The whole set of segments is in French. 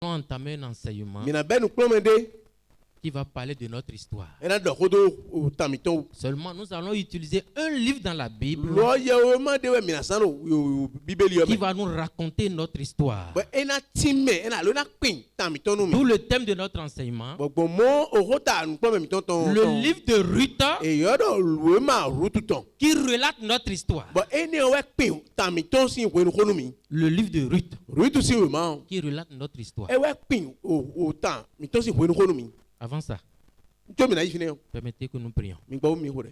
allons entamer un enseignement mina ben nous promender qui va parler de notre histoire. ena do kodo o tamito Seulement, nous allons utiliser un livre dans la Bible lo ye o ma de we mina sano bibeli yo qui me va nous raconter notre histoire. bo ena time ena lo na pin tamito no D'où mi le thème de notre enseignement, bo mo o rota nous promé miton ton le livre de Ruth e yo do we ma rutu ton qui relate notre histoire. bo ene o we pin tamito si we no kono mi Le livre de Ruth rutu si we ma qui relate notre histoire. e we pin o tan mito si we no kono mi Avant ça, to mi na ifine permettez que nous prions. mi gba o mi hore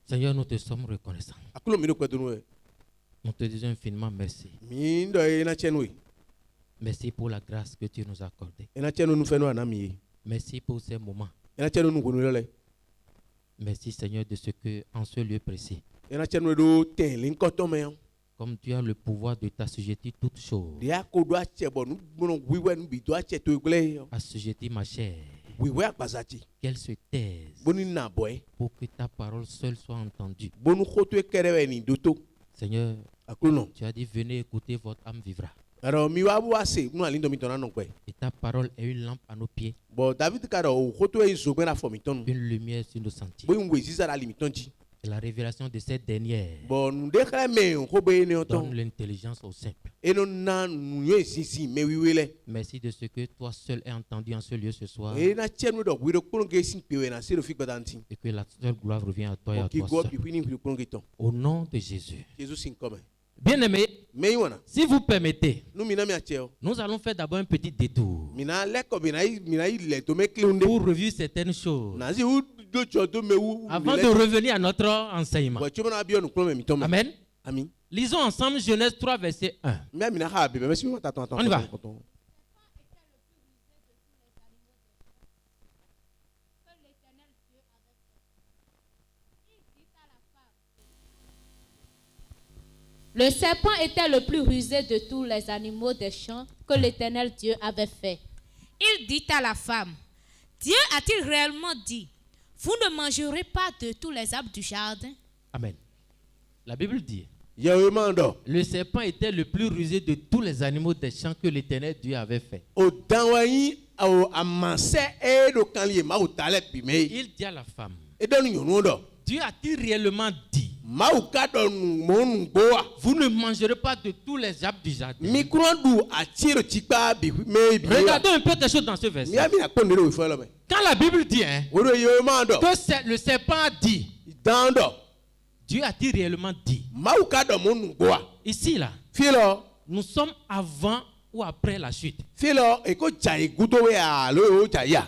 Seigneur, nous te sommes reconnaissants. akulo mi do kwetunu e Nous te disons infiniment merci. mi ndo ena chenwe Merci pour la grâce que tu nous as accordée. ena chenu nu feno anami Merci pour ces moments. ena chenu nu kono lele Merci Seigneur de ce que, en ce lieu précis, ena chenu do ten linkoto me comme tu as le pouvoir de t'assujettir toutes choses, dia ko do ache bo nu gbono wiwe nu bi do ache to igle assujettir ma chair, wiwe akpazati qu'elle se taise boni na boy pour que ta parole seule soit entendue. bonu khoto ekerewe ni doto Seigneur, akulo tu as dit venez écouter, votre âme vivra. aro mi wa bu ase nu alindo mi tona no pe Et ta parole est une lampe à nos pieds, bo david karo o khoto e zo na fo mi tonu une lumière sur nos sentiers. bo nwe zizara li mi tonji Et la révélation de cette dernière bo nu de kra me ko be ne oton donne l'intelligence au simple. eno na nu ye sisi me wiwele Merci de ce que toi seul es entendu en ce lieu ce soir e na chenu do wido kuno ge sin pewe na sero fi gbadanti et que la seule gloire revient à toi et à ki toi go seul. bi fini fi kuno ge ton Au nom de Jésus. jesus sin come Bien-aimés, me yiwana si vous permettez, nu mina mi acheo nous allons faire d'abord un petit détour mina leko mina yi le to me kleunde pour revivre certaines choses nazi u do cho do me u avant de revenir à notre enseignement. bo chuma na bio nu kuno me mi toma Amen. ami Lisons ensemble Genèse 3, verset 1. me mina ha be me si mo ta ton On y va. Le serpent était le plus rusé de tous les animaux des champs que l'Éternel Dieu avait fait. Il dit à la femme, Dieu a-t-il réellement dit, vous ne mangerez pas de tous les arbres du jardin? Amen. La Bible dit, Yewe mando le serpent était le plus rusé de tous les animaux des champs que l'Éternel Dieu avait fait. o danwayi o amanse e do kan li ma o tale bi me Il dit à la femme, e do nyonu do Dieu a-t-il réellement dit, ma o ka do mo nu gboa vous ne mangerez pas de tous les arbres du jardin? mi kuro du atiro tikpa bi me bi Regardons un peu quelque chose dans ce mi verset. ami akpo ne do fo lo me Quand la Bible dit hein, o do yewe mando que le serpent a dit, dando Dieu a-t-il réellement dit? ma o ka do mo nu gboa Ici, là, filo nous sommes avant ou après la chute. filo e ko jai guto we a lo o jaya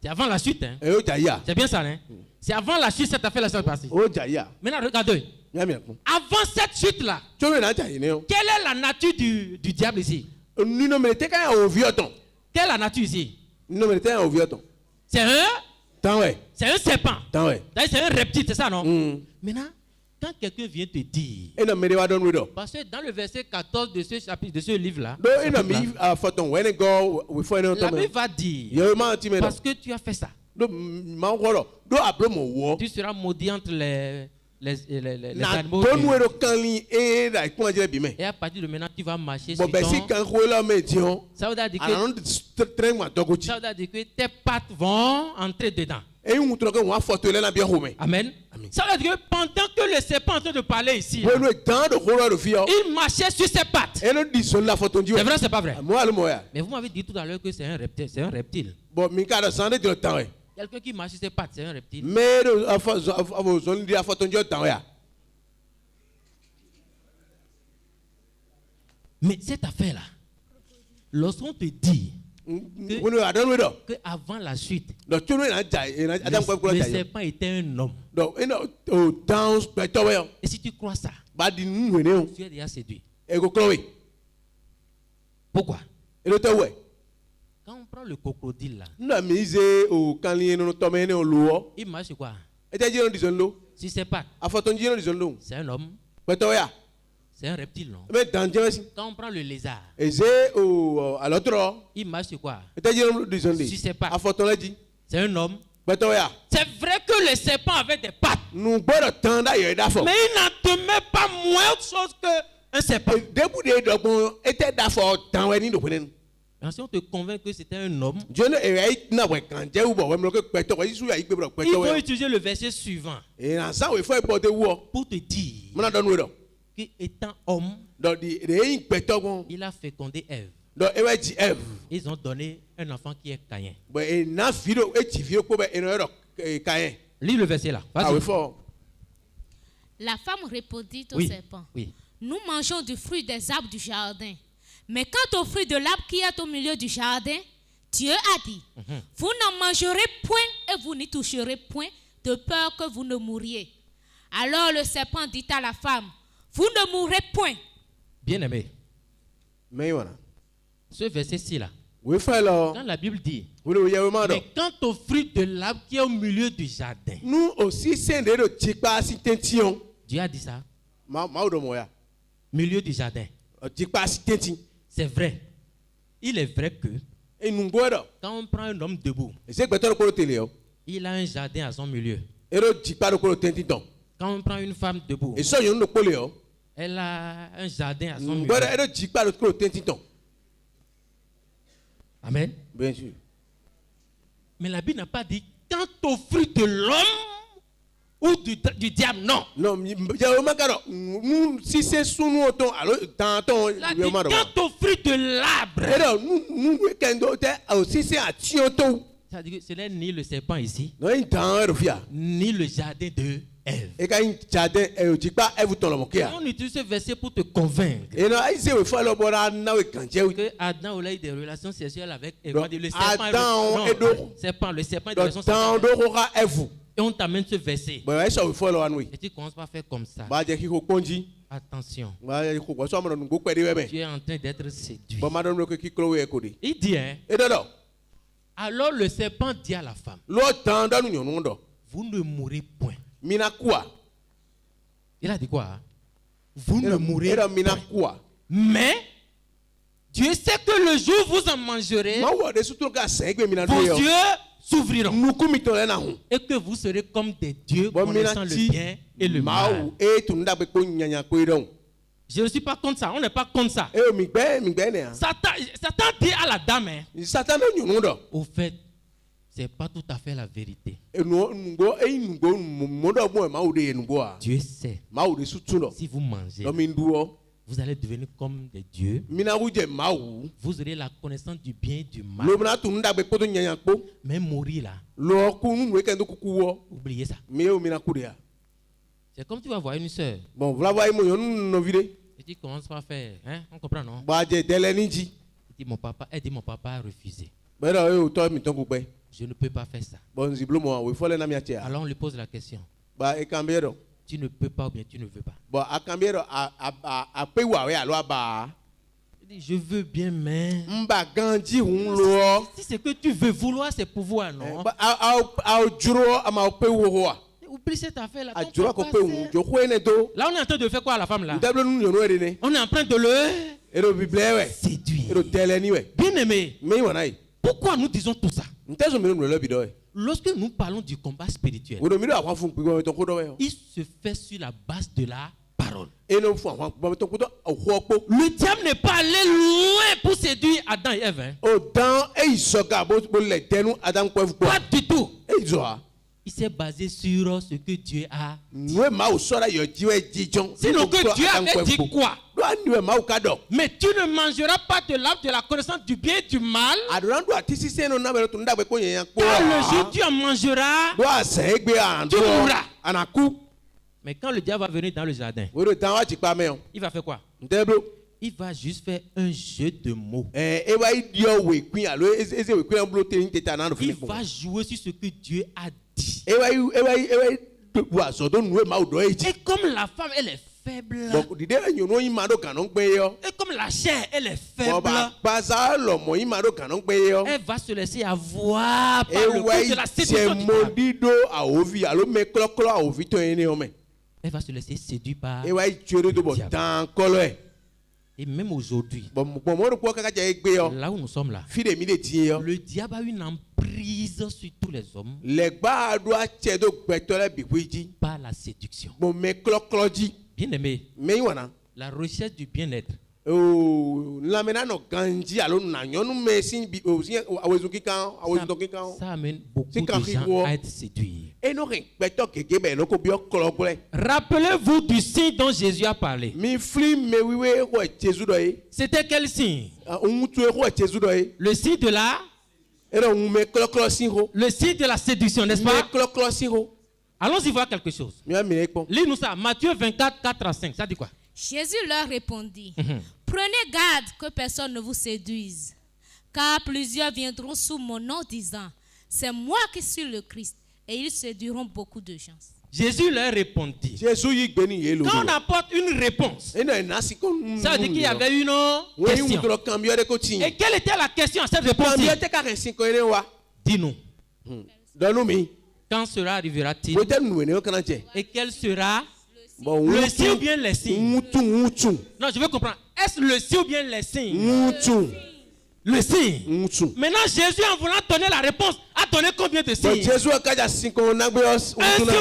C'est avant la chute, hein? e o jaya C'est bien ça, hein? C'est avant la chute, cette affaire-là s'est passée. o jaya Maintenant, regardez. mi ami akpo Avant cette chute-là, chome na jai ne o quelle est la nature du diable ici? ni no me te ka o vioton Quelle est la nature ici? ni no me te o vioton C'est un serpent. tan we C'est un reptile, c'est ça, non? mm Maintenant, quand quelqu'un vient te dire, e no me de wa don we do parce que dans le verset 14 de ce chapitre, de ce livre-là, do e no mi foton we ne go we fo ne la to me Bible va dire, yewe ma ti me do parce que tu as fait ça, do ma ngoro do abro mo wo tu seras maudit entre les na animaux. to nu ro kan li e da ikun ajere bi me Et à partir de maintenant, tu vas marcher bo sur be si ton... kan ko lo me ti on Ça veut dire ana que, no tren ma dogochi ça veut dire que tes pattes vont entrer dedans. e un tro ko wa foto le na bi ho me Amen. Amen. Ça veut dire que pendant que le serpent est en train de parler ici, wo no dan do ko ro fi o il marchait sur ses pattes. e no di so la foto ndi C'est vrai, c'est pas vrai? mo alu mo ya Mais vous m'avez dit tout à l'heure que c'est un reptile. C'est un reptile. bo mi ka do sande di tan we Quelqu'un qui marche sur ses pattes, c'est un reptile. me do afo zo ndi foto ndi tan ya Mais cette affaire-là, lorsqu'on te dit wo no adon we do qu'avant la chute, do tu no na jai na adam ko ko le jai serpent était un homme. do e no o down pe to we Et si tu crois ça, ba di nu ne o tu es déjà séduit. e go klowe Pourquoi? e lo te we Quand on prend le crocodile là, na mi ze o kan li no to me ne o lo il marche sur quoi? e te jiro di zon lo Sur ses pattes. afoto ndi no di zon lo C'est un homme. pe to ya C'est un reptile, non? me dan je si Quand on prend le lézard, e ze o alotro il marche sur quoi? e te jiro di zon de Si c'est pas. afoto la di C'est un homme. pe to ya C'est vrai que le serpent avait des pattes, nu gbodo tan da ye da fo mais il n'en demeure pas moins autre chose un serpent. Début de dogbon était d'affaire dans les nids. Et si on te convainc que c'était un homme, Je ne sais pas ils vont utiliser le verset suivant pour te dire qu'étant homme, il a fécondé Ève. Ils ont donné un enfant qui est Caïn. Lis le verset là. Vas-y. La femme répondit au Oui. serpent. Oui. Nous mangeons du fruit des arbres du jardin. Mais quant au fruit de l'arbre qui est au milieu du jardin, Dieu a dit, vous n'en mangerez point et vous n'y toucherez point, de peur que vous ne mouriez. Alors le serpent dit à la femme, vous ne mourrez point. Bien-aimé, ce verset-ci là, Oui, frère, quand la Bible dit, mais quant au fruit de l'arbre qui est au milieu du jardin, nous aussi, c'est de Tikpa Sintention. Dieu a dit ça, Moya. milieu du jardin. Tikpa Sintention. C'est vrai. Il est vrai que Et nous boire. quand on prend un homme debout, C'est que tu as le télé. il a un jardin à son milieu. Et le Tikpa le Tentinton. Quand on prend une femme debout, Et ça, il y a un polio. elle a un jardin à son Nous milieu. boire et le Tikpa le Tentinton. Amen. Bien sûr. Mais la Bible n'a pas dit quant au fruit de l'homme ou du diable, non. Non, nous, si c'est sous nous, alors, dans Il a dit quant au fruit de l'arbre. et alors, nous, aussi, c'est à Tionto. Ça veut dire que ce n'est ni le serpent ici, Non, il t'en refia. ni le jardin de Ève. Et quand il jardin, et Tikpa, et vous t'en le moquez. On utilise ce verset pour te convaincre Et non, il s'est fait le bon à que Adam a eu des relations sexuelles avec Ève. Donc, Le serpent, Adam non, et donc- le serpent est des donc, relations dans sexuelles. l'Aurora, et vous. Et on t'amène ce verset. Bon, ça, il faut le annouer. Et tu commences par faire comme ça. Bah, j'ai qui conduit. Attention, Bah, il faut ça, on beaucoup de tu es en train d'être séduit. Bon, madame, le qui cloue et codé. Il dit, hein, Et alors, alors le serpent dit à la femme, l'autre temps, dans nous, non, vous ne mourrez point. mina quoi? Il a dit quoi, hein? Vous ne mourrez Et alors, mina point. quoi? Mais Dieu sait que le jour où vous en mangerez, Ma wa de surtout qu'à 5 mina vos de yeux s'ouvriront nous commettons là où? et que vous serez comme des dieux Bon, connaissant le bien et le mal. Maou et tout n'a pas connu nyanya koidon. Je ne suis pas contre ça, on n'est pas contre ça. Et mi ben né. Satan dit à la dame, hein, Satan no nyondo. au fait, c'est pas tout à fait la vérité. E no ngo e ngo modo mo maou de ngo a. Dieu sait, Maou de surtout no. si vous mangez, No mi nduo. vous allez devenir comme des dieux. Mina wuje maou. Vous aurez la connaissance du bien et du mal. Lo na tu nda be poto nyanya ko. Mais mourir là, Lo ku nu we kendo kukuwo. oubliez ça. Mi o mina kudia. C'est comme tu vas voir une soeur Bon, voilà voyez mo yon no vide. et tu commences par faire, hein, on comprend non? Ba je dele ninji. Elle dit mon papa a refusé. Ba da e o to mi ton ku pe. Je ne peux pas faire ça. Bon ziblo mo we fole na mi atia. Alors on lui pose la question. Ba e cambiero. Tu ne peux pas ou bien tu ne veux pas. Bon a cambiero a pe wa we alo aba. Il dit je veux bien mais Mba ganji hun lo. si c'est que tu veux vouloir c'est pouvoir non. Ba a juro ama pe wo wa. Oublie cette affaire là. A juro ko pe hun jo ko ene do. Là on est en train de faire quoi à la femme là? Ndablo nu yono ere ne. On est en train de le Ero bible we. séduire. Ero tele ni we. Bien aimé, Me wana yi. pourquoi nous disons tout ça? Ntezo mi no lo bi do e. Lorsque nous parlons du combat spirituel, Wo do mi do akwa fun pe ko ton ko do we. il se fait sur la base de la parole. E no fun akwa pe ton ko do o po. Le diable n'est pas allé loin pour séduire Adam et Ève. Hein. O dan e isoga bo le tenu adam ko fu po. Pas du tout. E izo a. Il s'est basé sur ce que Dieu a. Nwe ma o sora yo jiwe jijon. Sinon que Dieu avait dit quoi? Do anwe ma o ka do. Mais tu ne mangeras pas de l'arbre de la connaissance du bien et du mal. Adoran do atisi se no na be to nda be ko yen po. Car le jour où tu en mangeras, Do ase egbe an do. Tu mourras. Anaku. mais quand le diable va venir dans le jardin, Wo do dan wa ti pa me o. il va faire quoi? Ndeblo. Il va juste faire un jeu de mots. E wa idio we queen alo eze we queen blo te ni teta na no Il fini. va jouer sur ce que Dieu a dit. E wa so do nwe ma o do e ji. Et comme la femme, elle est faible. Bon dide enyo yi ma do kan no gbe yo. Et comme la chair, elle est Bo faible. ba baza lo mo yi ma do kan no gbe yo. Elle va se laisser avoir par E le wa coup de la se séduction du diable. modido a ovi alo me kloklo a ovi to ene o me. Elle va se laisser séduire par. E wa joro do bo diable. dan kolo e. Et même aujourd'hui, Bon mo do ko kaka je gbe yo. là où nous sommes là, Fi de mi de ti yo. le diable a une emprise sur tous les hommes Le gba do a che do gbe to le bi ji. par la séduction. Bon me kloklo ji. Bien aimé, Me yi wana. La recherche du bien-être. Ça amène beaucoup de gens à être séduits. Rappelez-vous du signe dont Jésus a parlé. C'était quel signe? Le signe de la... Le signe de la séduction, n'est-ce pas? Allons-y voir quelque chose. Lis-nous ça. Matthieu 24, 4 à 5. Ça dit quoi? Jésus leur répondit, prenez garde que personne ne vous séduise, car plusieurs viendront sous mon nom disant, c'est moi qui suis le Christ, et ils séduiront beaucoup de gens. Jésus leur répondit. Quand on apporte une réponse, ça veut dire qu'il y avait une question. Et quelle était la question à cette réponse? Dis-nous. Quand cela arrivera-t-il? Et quel sera le signe ou bien les signes? Non, je veux comprendre. Est-ce le signe ou bien les signes? Le signe. Maintenant, Jésus, en voulant donner la réponse, a donné combien de signes? Un signe ou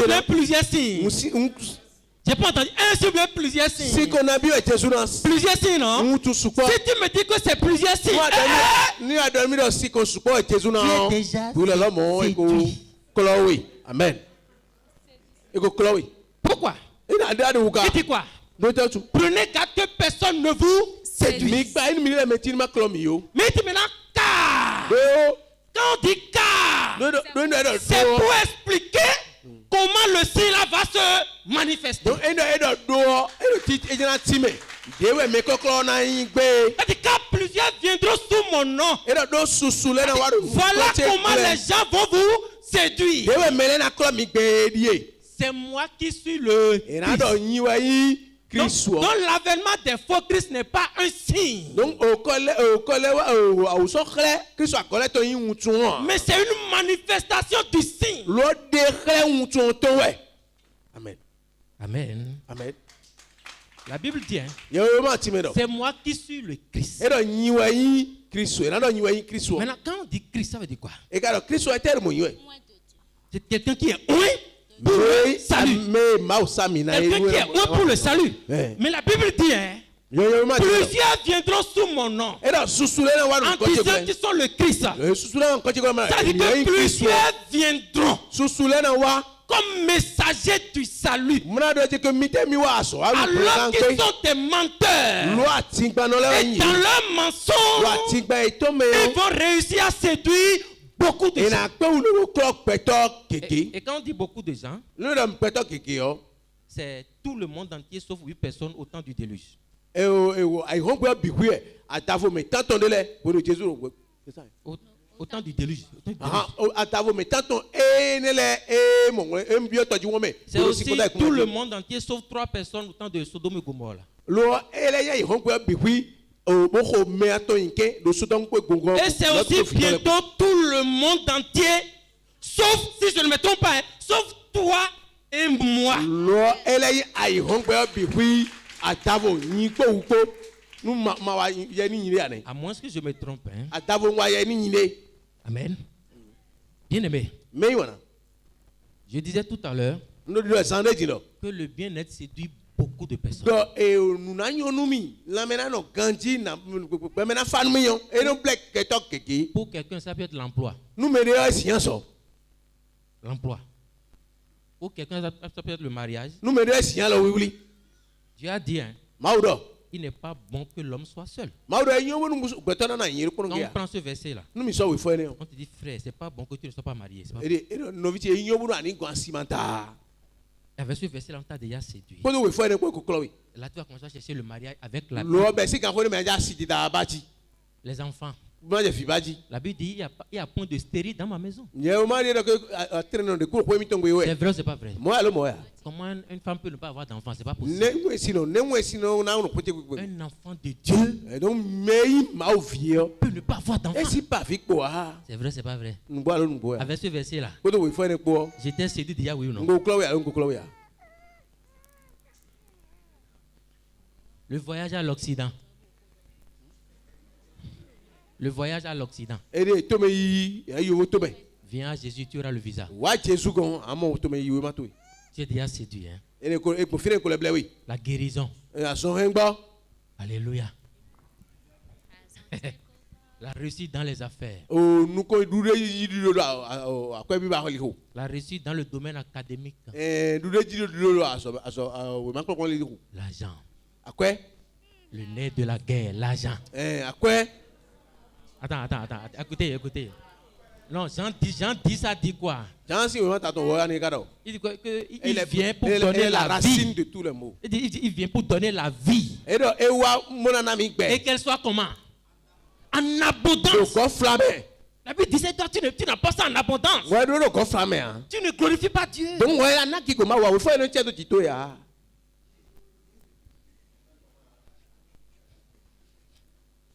bien plusieurs signes? J'ai pas entendu. Un signe ou bien plusieurs signes? Plusieurs signes, non? Si tu me dis que c'est plusieurs signes, tu es déjà séduit. Amen. Pourquoi? Il dit quoi? Prenez garde que personne ne vous séduise. Mais il dit maintenant car. Quand on dit car, c'est pour expliquer comment le signe là va se manifester. Car plusieurs viendront sous mon nom. Voilà comment les gens vont vous séduire. C'est moi qui suis le Christ. Donc l'avènement des faux Christ n'est pas un signe. Mais c'est une manifestation du signe. Amen. Amen. Amen. La Bible dit, c'est moi qui suis le Christ. Maintenant, quand on dit Christ, ça veut dire quoi? C'est quelqu'un qui est pour le salut. Quelqu'un qui est pour le salut. Mais la Bible dit, plusieurs viendront sous mon nom en disant qu'ils sont le Christ. Ça veut dire que plusieurs viendront comme messagers du salut. Alors qu'ils sont des menteurs. Et dans leur mensonge, ils vont réussir à séduire beaucoup de gens. Et quand on dit beaucoup de gens, c'est tout le monde entier sauf 8 personnes au temps du déluge. Au temps du déluge. C'est aussi tout le monde entier sauf 3 personnes au temps de Sodome et Gomorrhe. Et c'est aussi bientôt tout le monde entier, sauf, si je ne me trompe pas, sauf toi et moi. À moins que je me trompe. Amen. Bien aimé. Je disais tout à l'heure que le bien-être séduit beaucoup de personnes. Pour quelqu'un, ça peut être l'emploi. L'emploi. Pour quelqu'un, ça peut être le mariage. Dieu a dit, il n'est pas bon que l'homme soit seul. Quand on prend ce verset-là, on te dit, frère, c'est pas bon que tu ne sois pas marié. Avec ce verset-là, on t'a déjà séduit. Là, tu vas commencer à chercher le mariage avec la Bible. Les enfants. La Bible dit il y a point de stérile dans ma maison. C'est vrai ou c'est pas vrai? Comment une femme peut ne pas avoir d'enfant? C'est pas possible. Un enfant de Dieu peut ne pas avoir d'enfant. C'est vrai, c'est pas vrai? Avec ce verset-là, j'étais séduit déjà, oui ou non? Le voyage à l'Occident. Le voyage à l'Occident. Viens à Jésus, tu auras le visa. Tu es déjà séduit. Hein? La guérison. Alléluia. La réussite dans les affaires. La réussite dans le domaine académique. L'argent. Le nez de la guerre, l'argent. Attends. Écoutez. Non, Jean dit ça dit quoi? Il dit qu'il vient pour donner la vie. De tous les mots. Il vient pour donner la vie. Et qu'elle soit comment? En abondance. La Bible disait, toi, tu n'as pas ça en abondance. Tu ne glorifies pas Dieu.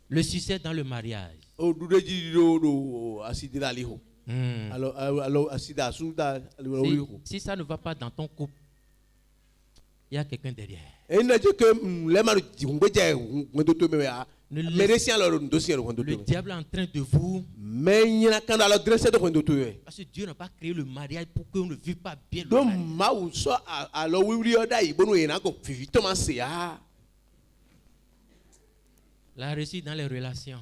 Le succès dans le mariage. Si ça ne va pas dans ton couple, il y a quelqu'un derrière. Le diable est en train de vous. Parce que Dieu n'a pas créé le mariage pour qu'on ne vive pas bien le mariage. La réussite dans les relations.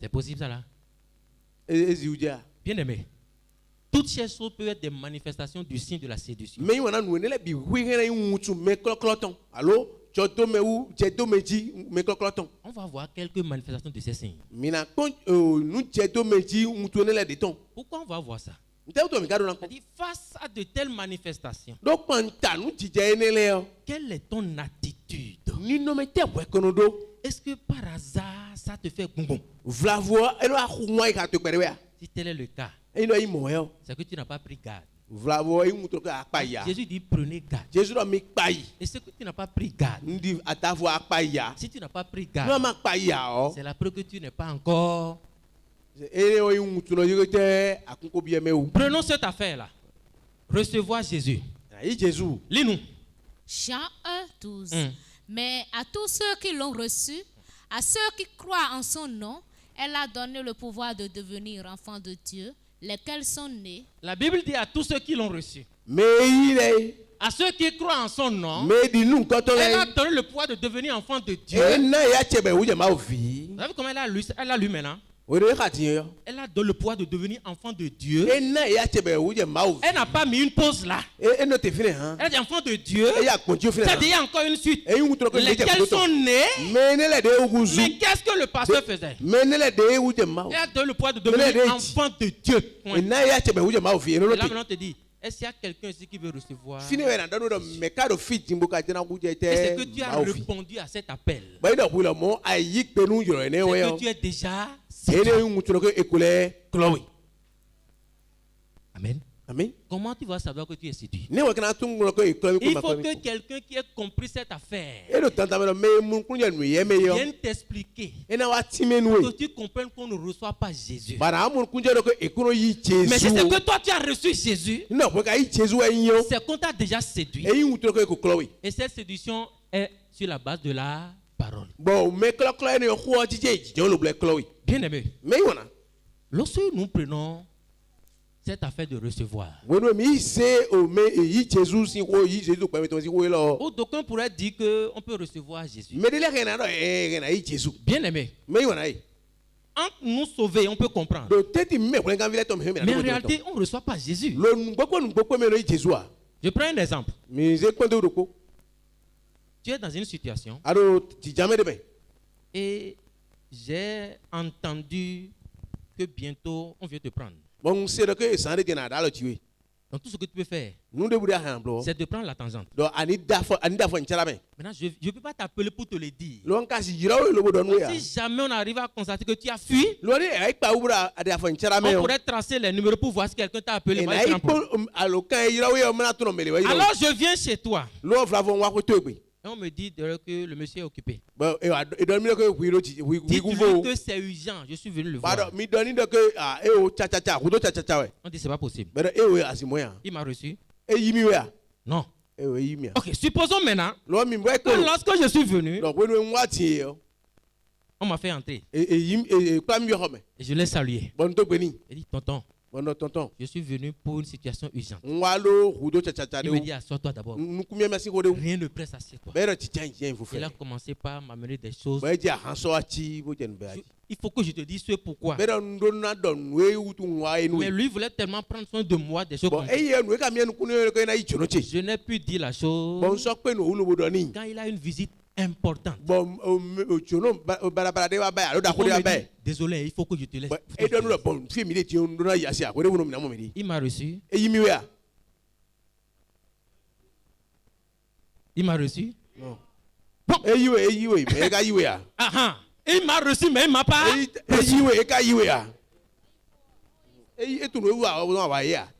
C'est possible ça là? Bien aimé. Toutes ces choses peuvent être des manifestations du signe de la séduction. On va voir quelques manifestations de ces signes. Pourquoi on va voir ça? Face à de telles manifestations, quelle est ton attitude? Est-ce que par hasard ça te fait bonbon? Si tel est le cas, c'est que tu n'as pas pris garde. Jésus dit prenez garde. Et ce que tu n'as pas pris garde, si tu n'as pas pris garde, c'est la preuve que tu n'es pas encore. Prenons cette affaire-là. Recevoir Jésus. Lis-nous. Jean 1, 12. Mais à tous ceux qui l'ont reçu, à ceux qui croient en son nom, elle a donné le pouvoir de devenir enfants de Dieu, lesquels sont nés. La Bible dit à tous ceux qui l'ont reçu. À ceux qui croient en son nom, elle a donné le pouvoir de devenir enfants de Dieu. Vous savez comment elle a lu maintenant? Elle a donné le pouvoir de devenir enfant de Dieu. Elle n'a pas mis une pause là. Elle a dit enfant de Dieu. Ça dit encore une suite. Lesquels sont nés. Mais qu'est-ce que le pasteur faisait? Elle a donné le pouvoir de devenir enfant de Dieu. Et là maintenant on te dit, est-ce qu'il y a quelqu'un ici qui veut recevoir? Et c'est que tu as répondu à cet appel. C'est que tu es déjà séduit. Amen. Amen. Comment tu vas savoir que tu es séduit? Il faut que quelqu'un qui ait compris cette affaire vienne t'expliquer. Que tu comprennes qu'on ne reçoit pas Jésus. Mais c'est ce que toi tu as reçu Jésus. C'est qu'on t'a déjà séduit. Et cette séduction est sur la base de la parole. Bien aimé. Lorsque nous prenons cette affaire de recevoir, d'aucuns pourraient dire qu'on peut recevoir Jésus. Bien aimé. Entre nous sauver, on peut comprendre. Mais en réalité, on ne reçoit pas Jésus. Je prends un exemple. Tu es dans une situation et j'ai entendu que bientôt on vient te prendre. Donc tout ce que tu peux faire, c'est de prendre la tangente. Maintenant, je ne peux pas t'appeler pour te le dire. Si jamais on arrive à constater que tu as fui, on pourrait tracer les numéros pour voir si quelqu'un t'a appelé. Alors je viens chez toi. Et on me dit que le monsieur est occupé. Dites-lui que c'est urgent. Je suis venu le voir. On dit c'est pas possible. Il m'a reçu. Non. Ok, supposons maintenant que lorsque je suis venu, on m'a fait entrer. Et je l'ai salué. Il dit tonton, Je suis venu pour une situation urgente. Il Il me dit, assois-toi d'abord. Rien ne presse, assieds-toi. Il a commencé par m'amener des choses. Il faut que je te dise ce pourquoi. Mais lui voulait tellement prendre soin de moi, des choses comme ça. Je n'ai pu dire la chose. Quand il a une visite importante. Désolé, il faut que je te laisse. Il m'a reçu. Il m'a reçu. Non. Bon. Il m'a reçu, mais il ne m'a pas reçu.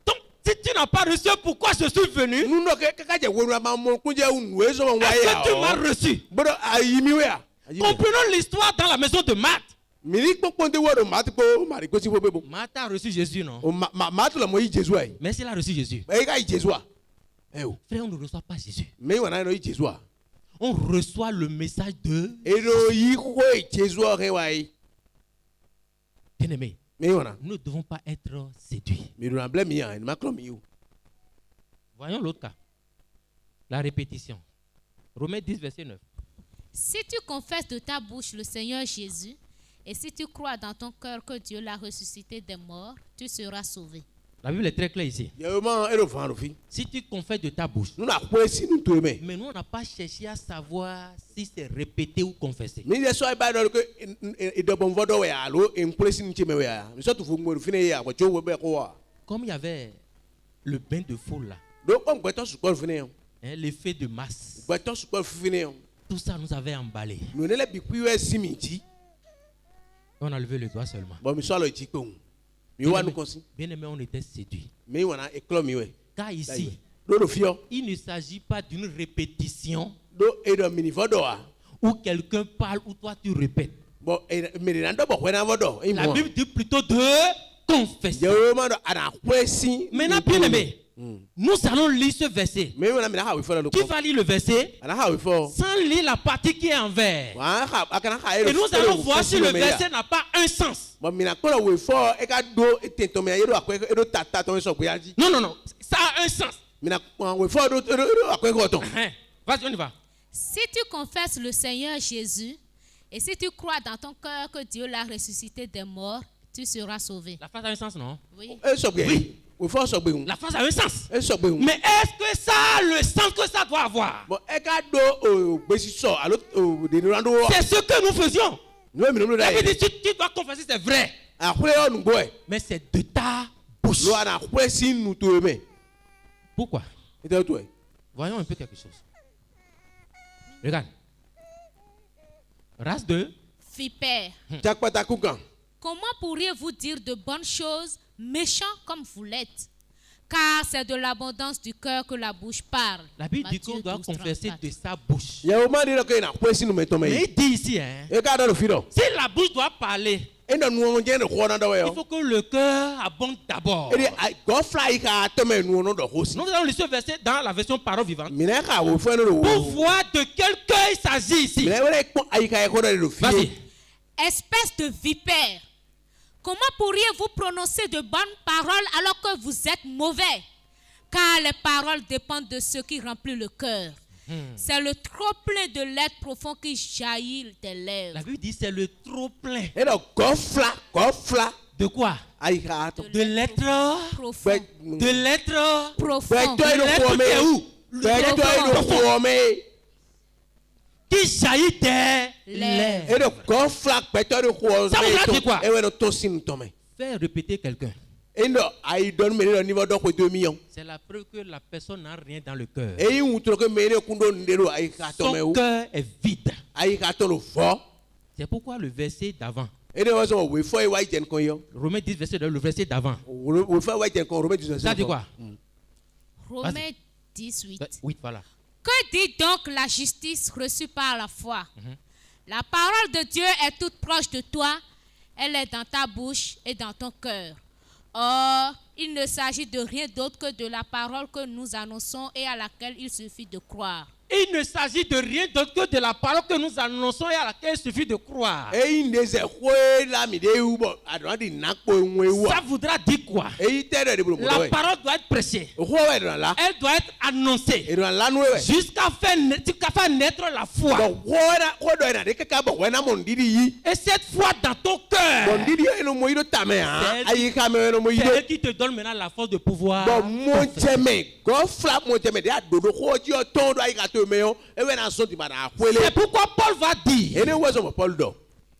Donc, si tu n'as pas reçu, pourquoi je suis venu? Est-ce que tu m'as reçu? Comprenons l'histoire dans la maison de Marthe. Marthe a reçu Jésus, non? Mais s'il a reçu Jésus. Frère, on ne reçoit pas Jésus. On reçoit le message de bien-aimé. Nous ne devons pas être séduits. Voyons l'autre cas. La répétition. Romains 10, verset 9. Si tu confesses de ta bouche le Seigneur Jésus, et si tu crois dans ton cœur que Dieu l'a ressuscité des morts, tu seras sauvé. La Bible est très claire ici. Si tu confesses de ta bouche, mais nous on n'a pas cherché à savoir si c'est répété ou confessé. Comme il y avait le bain de foule là, l'effet de masse, tout ça nous avait emballé. On a levé le doigt seulement. Bien aimé, on était séduits. Car ici, il ne s'agit pas d'une répétition où quelqu'un parle ou toi tu répètes. La Bible dit plutôt de confesser. Maintenant, bien aimé, nous allons lire ce verset. Tu vas lire le verset sans lire la partie qui est en vert. Et nous allons voir si le verset n'a pas un sens. Non, ça a un sens. Vas-y, on y va. Si tu confesses le Seigneur Jésus, et si tu crois dans ton cœur que Dieu l'a ressuscité des morts, tu seras sauvé. La phrase a un sens, non? Oui. Oui. La phrase a un sens. Mais est-ce que ça a le sens que ça doit avoir? C'est ce que nous faisions. Tu dois confesser, c'est vrai. Mais c'est de ta bouche. Pourquoi? Voyons un peu quelque chose. Regarde. Race de vipère. Comment pourriez-vous dire de bonnes choses, méchants comme vous l'êtes? Car c'est de l'abondance du cœur que la bouche parle. La Bible dit qu'on doit confesser de sa bouche. Mais Mais il dit ici, si la bouche doit parler, il faut que le cœur abonde d'abord. Nous allons lire ce verset dans la version parole vivante pour voir de quel cœur il s'agit ici. Vas-y. Espèce de vipère, comment pourriez-vous prononcer de bonnes paroles alors que vous êtes mauvais? Car les paroles dépendent de ce qui remplit le cœur. C'est le trop-plein de l'être profond qui jaillit des lèvres. La Bible dit c'est le trop-plein. De quoi? De l'être profond. De l'être Profond. De l'être qui est où? Qui jaillit des lèvres. Ça veut dire quoi? Faire répéter quelqu'un. C'est la preuve que la personne n'a rien dans le cœur. Son cœur est vide. C'est pourquoi le verset d'avant. Romains 10, verset 2, le verset d'avant. Ça dit quoi? Romains 18. Oui, voilà. Que dit donc la justice reçue par la foi? La parole de Dieu est toute proche de toi. Elle est dans ta bouche et dans ton cœur. Or, il ne s'agit de rien d'autre que de la parole que nous annonçons et à laquelle il suffit de croire. Il ne s'agit de rien d'autre que de la parole que nous annonçons et à laquelle il suffit de croire. Ça voudra dire quoi? La parole doit être prêchée. Elle doit être annoncée. Jusqu'à faire naître la foi. Et cette foi dans ton cœur, c'est elle qui te donne maintenant la force de pouvoir. C'est pourquoi Paul va dire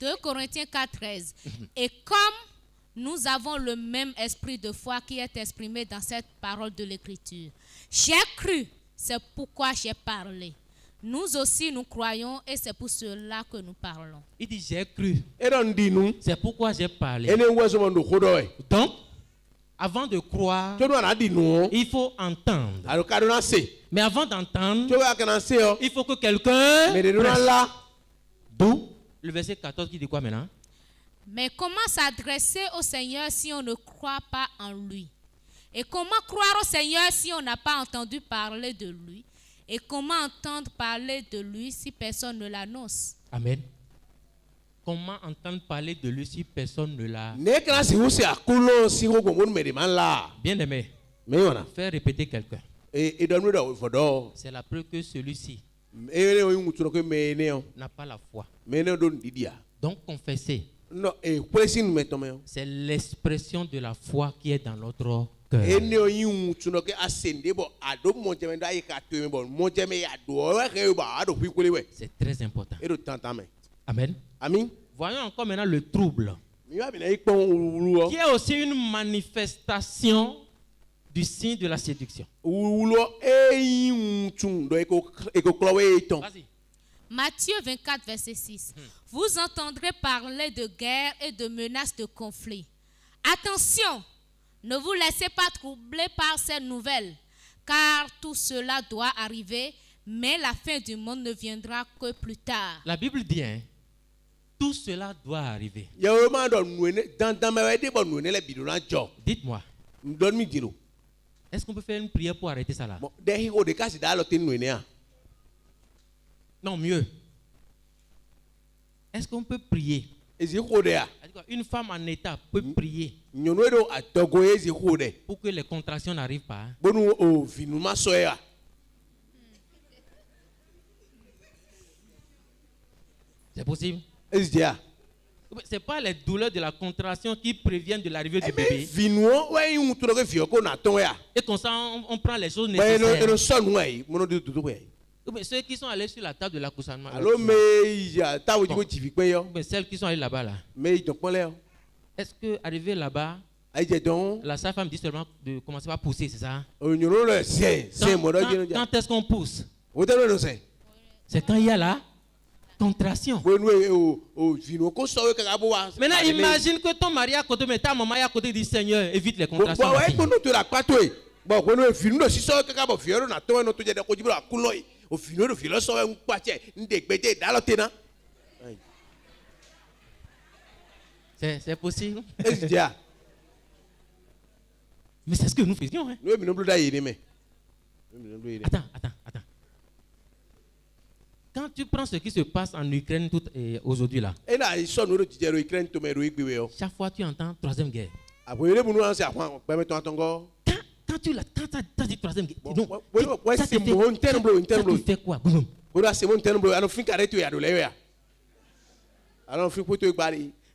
2 Corinthiens 4:13. Et comme nous avons le même esprit de foi qui est exprimé dans cette parole de l'Écriture. J'ai cru, c'est pourquoi j'ai parlé. Nous aussi nous croyons et c'est pour cela que nous parlons. Il dit j'ai cru. C'est pourquoi j'ai parlé. Donc, avant de croire, il faut entendre. Mais avant d'entendre, il faut que quelqu'un prêche. D'où le verset 14 qui dit quoi maintenant? Mais comment s'adresser au Seigneur si on ne croit pas en lui? Et comment croire au Seigneur si on n'a pas entendu parler de lui? Et comment entendre parler de lui si personne ne l'annonce? Amen. Comment entendre parler de lui si personne ne l'a? Bien aimé, faire répéter quelqu'un. C'est la preuve que celui-ci n'a pas la foi. Donc confesser, c'est l'expression de la foi qui est dans notre cœur. C'est très important. Amen. Voyons encore maintenant le trouble, qui est aussi une manifestation du signe de la séduction. Vas-y. Matthieu 24, verset 6. Vous entendrez parler de guerre et de menaces de conflit. Attention, ne vous laissez pas troubler par ces nouvelles, car tout cela doit arriver, mais la fin du monde ne viendra que plus tard. La Bible dit, hein, tout cela doit arriver. Dites-moi, est-ce qu'on peut faire une prière pour arrêter ça là? Non, mieux. Est-ce qu'on peut prier? Une femme en état peut prier pour que les contractions n'arrivent pas. C'est possible? C'est pas les douleurs de la contraction qui préviennent de l'arrivée du bébé. Et comme ça, on prend les choses nécessaires. Mais ceux qui sont allés sur la table de l'accouchement, celles qui sont allées là-bas, là. Est-ce que arrivé là-bas, la sage-femme dit seulement de commencer par pousser, c'est ça? Quand est-ce qu'on pousse? C'est quand il y a la contraction. Maintenant, imagine que ton mari est à côté, mais ta maman est à côté, dit Seigneur, évite les contractions. C'est possible. Mais c'est ce que nous faisions. Hein? Attends. Quand tu prends ce qui se passe en Ukraine aujourd'hui là, chaque fois tu entends troisième guerre. Quand tu dis troisième guerre, ça te fait quoi?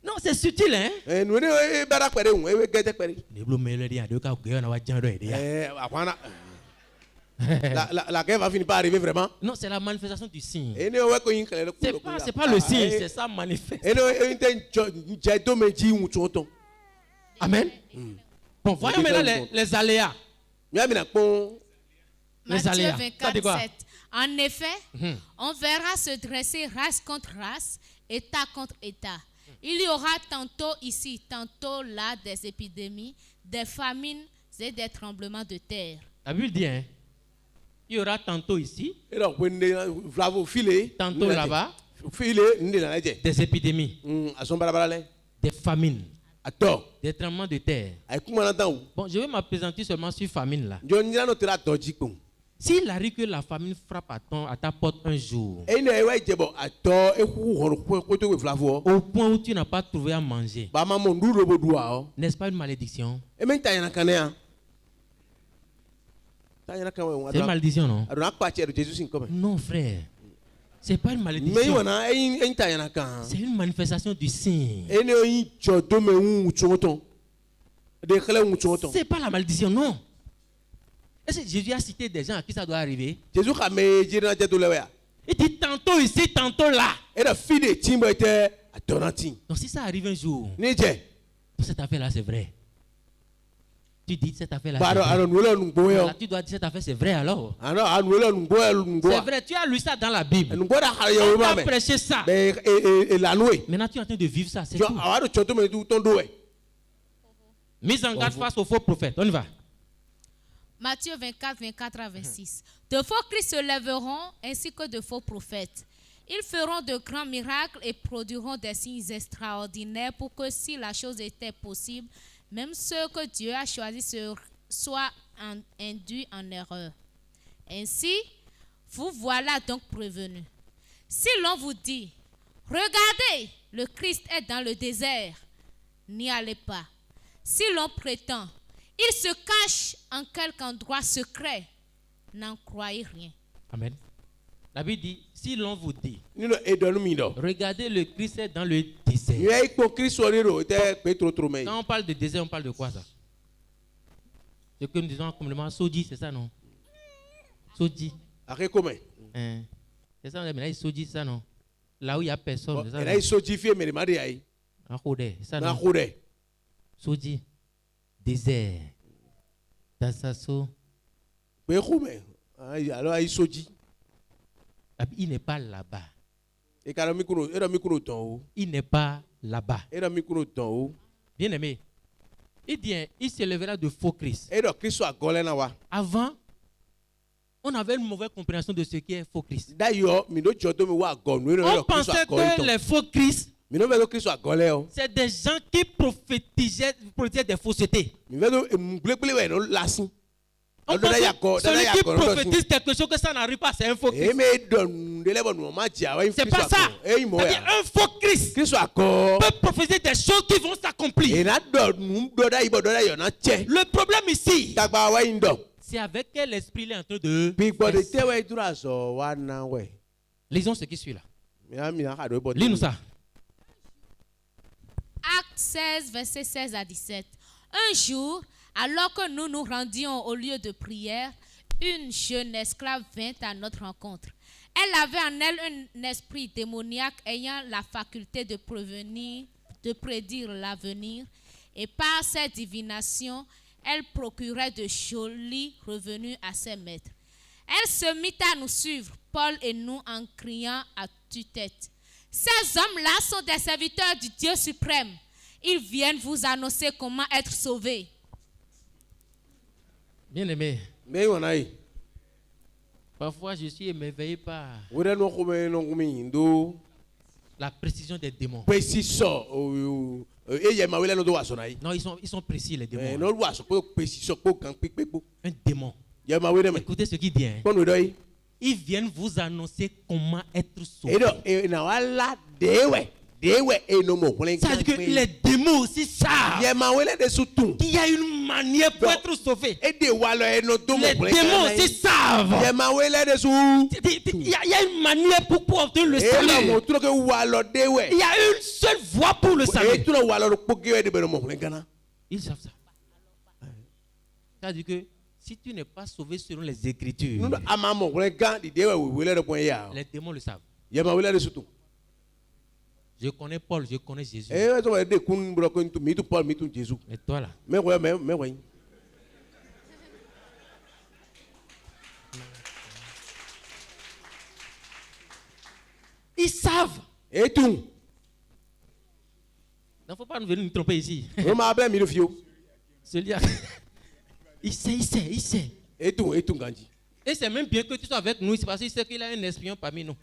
Non, c'est subtil, hein? La guerre va finir par arriver vraiment. Non, c'est la manifestation du signe. C'est pas le signe, c'est ça manifestation. Amen. Bon, voyons maintenant les aléas. Matthieu 24, 7. En effet, on verra se dresser race contre race, État contre État. Il y aura tantôt ici, tantôt là des épidémies, des famines et des tremblements de terre. La Bible dit, hein, il y aura tantôt ici, tantôt là-bas, des épidémies, des famines, des tremblements de terre. Bon, je vais m'appesantir seulement sur famine là. S'il arrive que la famine frappe à ta porte un jour, au point où tu n'as pas trouvé à manger, n'est-ce pas une malédiction? C'est une malédiction, non? Non, frère. C'est pas une malédiction. C'est une manifestation du signe. C'est pas la malédiction, non. Est-ce que Jésus a cité des gens à qui ça doit arriver? Il dit tantôt ici, tantôt là. Donc si ça arrive un jour, cette affaire-là c'est vrai. Tu dis cette affaire-là c'est vrai. Là, tu dois dire cette affaire c'est vrai alors. C'est vrai, tu as lu ça dans la Bible. On a prêché ça. Maintenant tu es en train de vivre ça, c'est tout. Mise en garde face aux faux prophètes, on y va. Matthieu 24, 24 à 26. De faux Christ se lèveront ainsi que de faux prophètes. Ils feront de grands miracles et produiront des signes extraordinaires pour que si la chose était possible, même ceux que Dieu a choisis soient induits en erreur. Ainsi, vous voilà donc prévenus. Si l'on vous dit, regardez, le Christ est dans le désert, n'y allez pas. Si l'on prétend, il se cache en quelque endroit secret, n'en croyez rien. Amen. La Bible dit, si l'on vous dit, regardez, le Christ est dans le désert. Quand on parle de désert, on parle de quoi ça? Ce que nous disons en complément, Soji, c'est ça non? Soji. C'est ça, mais là, Soji, c'est ça non? Là où il n'y a personne, c'est ça non? Soji, désert. Tassasso. Alors, il n'est pas là-bas. Il n'est pas là-bas. Bien aimé. Il dit, il se lèvera de faux Christ. Avant, on avait une mauvaise compréhension de ce qui est faux Christ. On pensait que les faux Christ, c'est des gens qui prophétisaient des faussetés. On pense que celui qui prophétise quelque chose que ça n'arrive pas, c'est un faux Christ. C'est pas ça. C'est-à-dire un faux Christ peut prophétiser des choses qui vont s'accomplir. Le problème ici, c'est avec quel esprit il est en train de faire. Lisons ce qui suit là. Lis-nous ça. Acte 16, versets 16 à 17. Un jour, alors que nous nous rendions au lieu de prière, une jeune esclave vint à notre rencontre. Elle avait en elle un esprit démoniaque ayant la faculté de prédire l'avenir, et par ses divinations, elle procurait de jolis revenus à ses maîtres. Elle se mit à nous suivre, Paul et nous, en criant à tue-tête. Ces hommes-là sont des serviteurs du Dieu suprême. Ils viennent vous annoncer comment être sauvés. Bien aimé. Parfois, je suis émerveillé par la précision des démons. Non, ils sont précis, les démons. Un démon. Écoutez ce qu'il dit. Hein. Ils viennent vous annoncer comment être sauvés. C'est-à-dire que les démons aussi savent qu'il y a une manière pour être sauvé. Les démons aussi savent il y a une manière pour obtenir le salut. Il y a une seule voie pour le salut. Ils savent ça. C'est-à-dire que si tu n'es pas sauvé selon les Écritures, les démons le savent. Je connais Paul, je connais Jésus. Et toi là? Ils savent. Et tout. Il ne faut pas nous venir nous tromper ici. Celui-là. Il sait. Et tout, Gandhi. Et c'est même bien que tu sois avec nous, c'est parce qu'il sait qu'il a un espion parmi nous.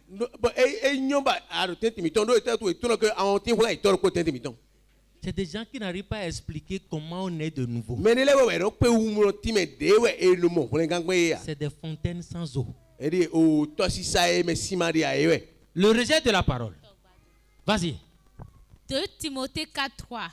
C'est des gens qui n'arrivent pas à expliquer comment on est de nouveau. C'est des fontaines sans eau. Le rejet de la parole. Vas-y. 2 Timothée 4:3.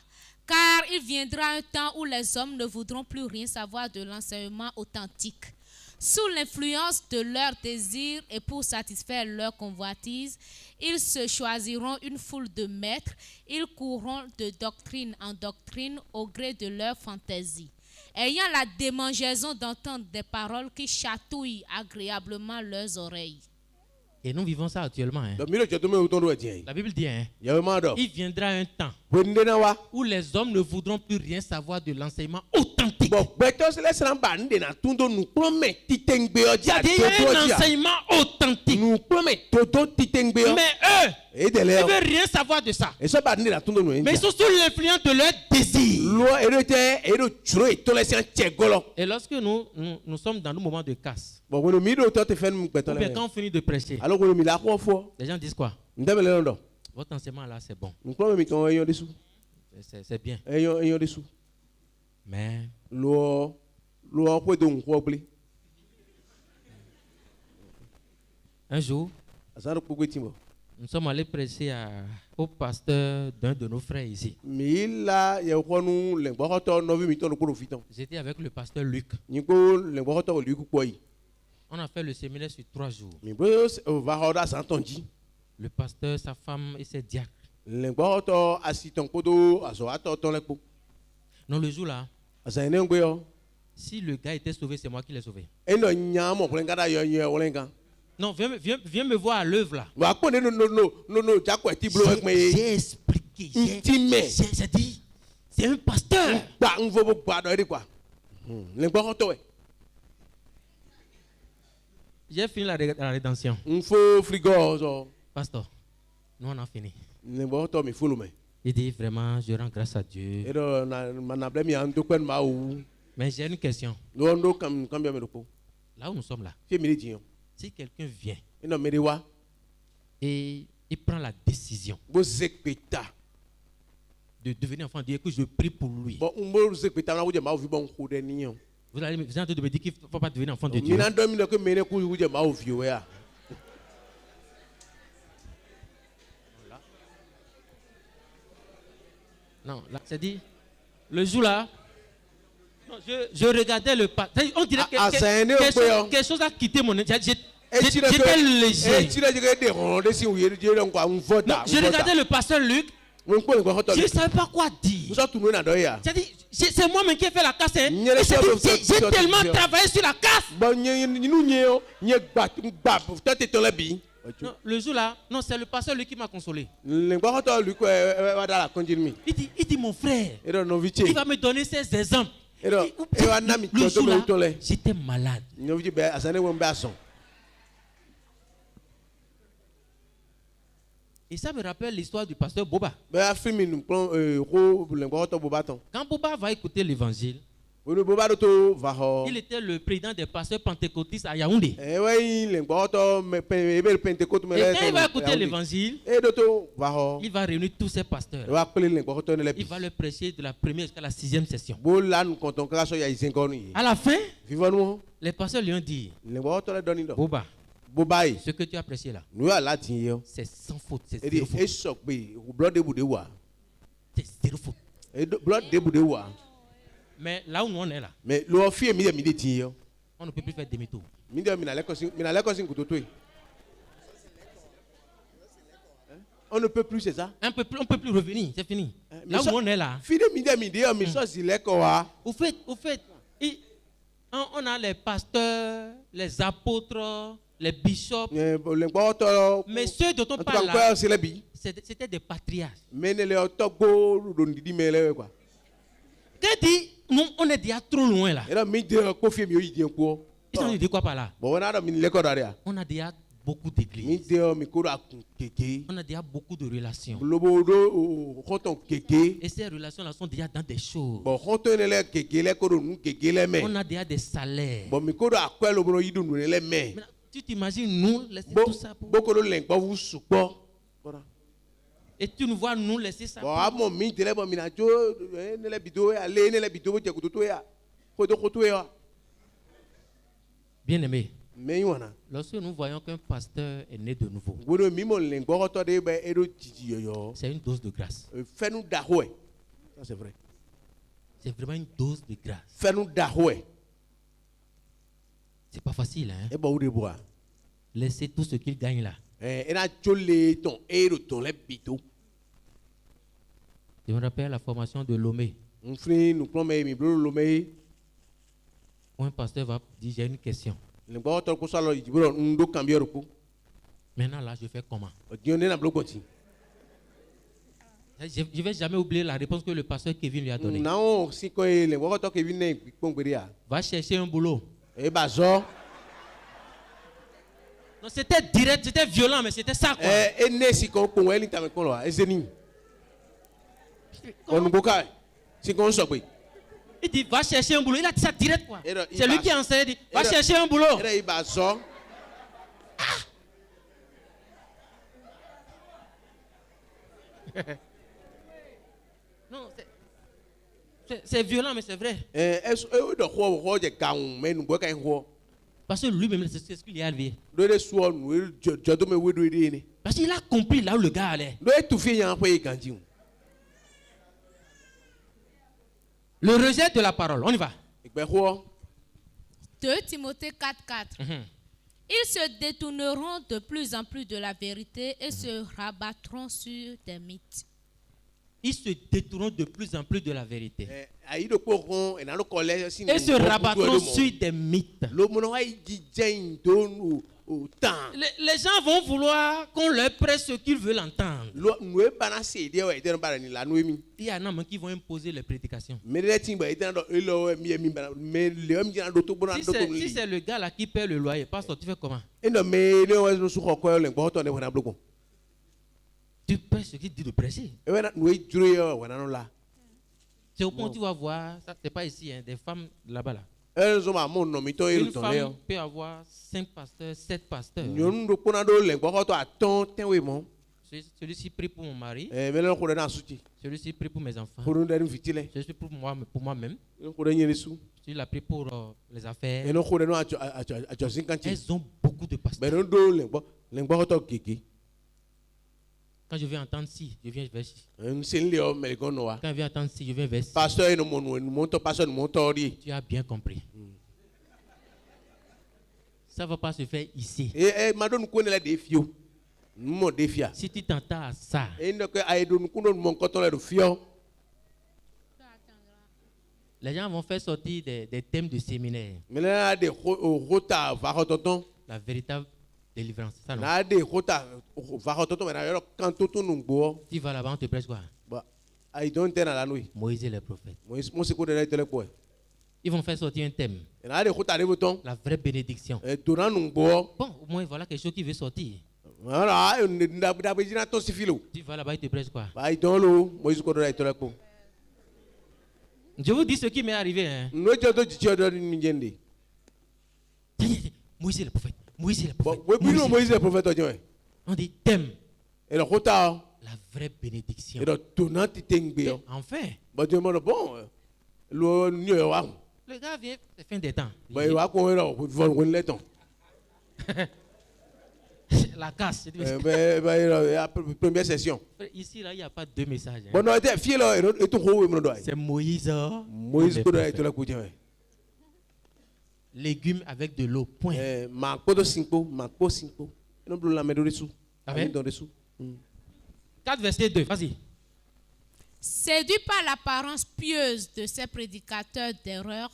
Car il viendra un temps où les hommes ne voudront plus rien savoir de l'enseignement authentique. Sous l'influence de leurs désirs et pour satisfaire leurs convoitises, ils se choisiront une foule de maîtres. Ils courront de doctrine en doctrine au gré de leur fantaisie, ayant la démangeaison d'entendre des paroles qui chatouillent agréablement leurs oreilles. Et nous vivons ça actuellement. Hein. La Bible dit, hein, il viendra un temps où les hommes ne voudront plus rien savoir de l'enseignement authentique. C'est-à-dire, il y a un enseignement authentique. Mais eux, ils ne veulent rien savoir de ça. Mais ils sont sous l'influence de leur désir. Et lorsque nous sommes dans nos moments de casse, ou bien quand on finit de prêcher, les gens disent quoi? Votre enseignement là, c'est bon. C'est bien. Mais un jour, nous sommes allés prêcher au pasteur d'un de nos frères ici. J'étais avec le pasteur Luc. On a fait le séminaire sur 3 jours. Le pasteur, sa femme et ses diacres. Non, le jour là, si le gars était sauvé, c'est moi qui l'ai sauvé. Non, viens me voir à l'œuvre là. J'ai expliqué. J'ai dit, c'est un pasteur. J'ai fini la rédemption. Pasteur, nous on a fini. Il dit vraiment, je rends grâce à Dieu. Mais j'ai une question. Là où nous sommes là, si quelqu'un vient et il prend la décision de devenir enfant de Dieu, que je prie pour lui, vous allez me dire qu'il ne faut pas devenir enfant de Dieu. Non, là, c'est dit, le jour là, non, je regardais le pas. On dirait que quelque chose a quitté mon âme. J'étais léger. Non, je regardais le pasteur Luc. Je ne savais pas quoi dire. C'est moi-même qui ai fait la casse. Hein. J'ai tellement travaillé sur la casse. Non, le jour là, non, c'est le pasteur lui qui m'a consolé. Il dit mon frère, il va me donner ces exemples. Le jour là, j'étais malade. Et ça me rappelle l'histoire du pasteur Boba. Quand Boba va écouter l'évangile, il était le président des pasteurs pentecôtistes à Yaoundé. Et quand il va écouter l'évangile, il va réunir tous ses pasteurs. Il va leur prêcher de la première jusqu'à la 6e session. À la fin, les pasteurs lui ont dit, Boba, ce que tu as prêché là, c'est sans faute, c'est zéro faute. C'est zéro faute. Mais là où nous on est là, on ne peut plus faire demi-tour. On ne peut plus, c'est ça? On ne peut plus revenir, c'est fini. Là où on est là. Au fait, on a les pasteurs, les apôtres, les bishops. Mais ceux dont on parle là, c'était des patriarches. Qu'est-ce dit? Nous, on est déjà trop loin là. Ils ont dit quoi par là? On a déjà beaucoup d'églises. On a déjà beaucoup de relations. Et ces relations-là sont déjà dans des choses. On a déjà des salaires. Tu t'imagines nous laisser tout ça pour... Et tu nous vois nous laisser ça. Bien aimé. Lorsque nous voyons qu'un pasteur est né de nouveau, c'est une dose de grâce. Ça, c'est vrai. C'est vraiment une dose de grâce. C'est pas facile, hein? Laisser tout ce qu'il gagne là. Je me rappelle la formation de Lomé. Où un pasteur va dire j'ai une question. Maintenant là, je fais comment? Je ne vais jamais oublier la réponse que le pasteur Kevin lui a donnée. Va chercher un boulot. Non, c'était direct, c'était violent, mais c'était ça quoi. Il dit va chercher un boulot. Il a dit ça direct quoi. C'est lui qui a enseigné. Il dit va chercher un boulot. Non, c'est violent, mais c'est vrai. Parce que lui-même, c'est ce qu'il est arrivé. Parce qu'il a compris là où le gars allait. Le rejet de la parole. On y va. 2 Timothée 4:4. Ils se détourneront de plus en plus de la vérité et se rabattront sur des mythes. Ils se détourneront de plus en plus de la vérité. Et se rabattront sur des mythes. Les gens vont vouloir qu'on leur prête ce qu'ils veulent entendre. Il y a un homme qui vont imposer les prédications. Si c'est le gars là qui paie le loyer, pasteur, tu fais comment? Tu paies ce qu'il dit de prêcher. C'est au point où tu vas voir, ça c'est pas ici, hein, des femmes là-bas là. Une femme peut avoir 5 pasteurs, 7 pasteurs. Celui-ci prie pour mon mari. Celui-ci prie pour mes enfants. Celui-ci prie pour moi-même. Celui-là prie pour les affaires. Elles ont beaucoup de pasteurs. Quand je viens entendre ci, je viens vers ci. Quand je viens entendre ci, je viens vers ci. Tu as bien compris. Ça ne va pas se faire ici. Si tu t'entends à ça, les gens vont faire sortir des thèmes de séminaire. La véritable délivrance. Ça, non? Tu vas là-bas, on te prêche quoi? Moïse et les prophètes. Ils vont faire sortir un thème. La vraie bénédiction. Bon, au moins voilà quelque chose qui veut sortir. Tu vas là-bas, il te prêche quoi? Je vous dis ce qui m'est arrivé. Hein. Moïse et les prophètes. Moïse et les prophètes. On dit thème. La vraie bénédiction. Et enfin, le gars vient, c'est fin des temps. La casse. Première session. Ici, là, il n'y a pas deux messages. Hein. C'est Moïse. Légumes avec de l'eau. Point. 4 verset 2. Vas-y. Séduits par l'apparence pieuse de ces prédicateurs d'erreur,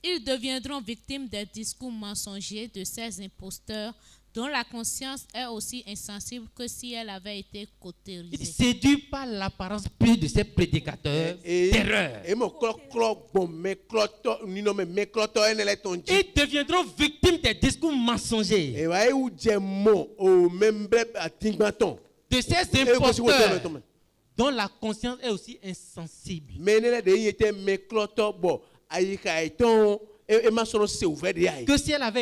ils deviendront victimes des discours mensongers de ces imposteurs dont la conscience est aussi insensible que si elle avait été cautérisée. Séduits par l'apparence pieuse de ces prédicateurs d'erreur, ils deviendront victimes des discours mensongers de ces imposteurs dont la conscience est aussi insensible. Que si elle avait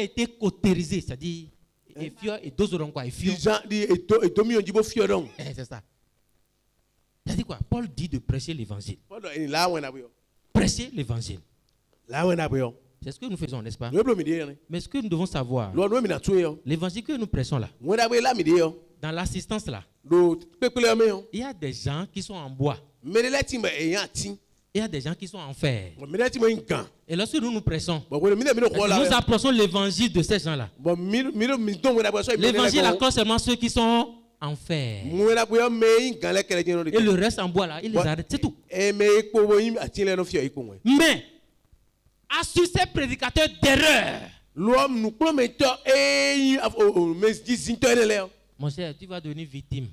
été cautérisée, c'est-à-dire et d'autres quoi, c'est ça. Ça dit quoi? Paul dit de prêcher l'évangile. Prêcher l'évangile. C'est ce que nous faisons, n'est-ce pas? Mais ce que nous devons savoir, l'évangile que nous prêchons là, dans l'assistance là, il y a des gens qui sont en bois. Il y a des gens qui sont en fer. Et lorsque nous prêchons, nous approchons l'évangile de ces gens-là. L'évangile accorde seulement ceux qui sont en fer. Et le reste en bois là, il les arrête, c'est tout. Mais, à sur ces prédicateurs d'erreur, mon cher, tu vas devenir victime.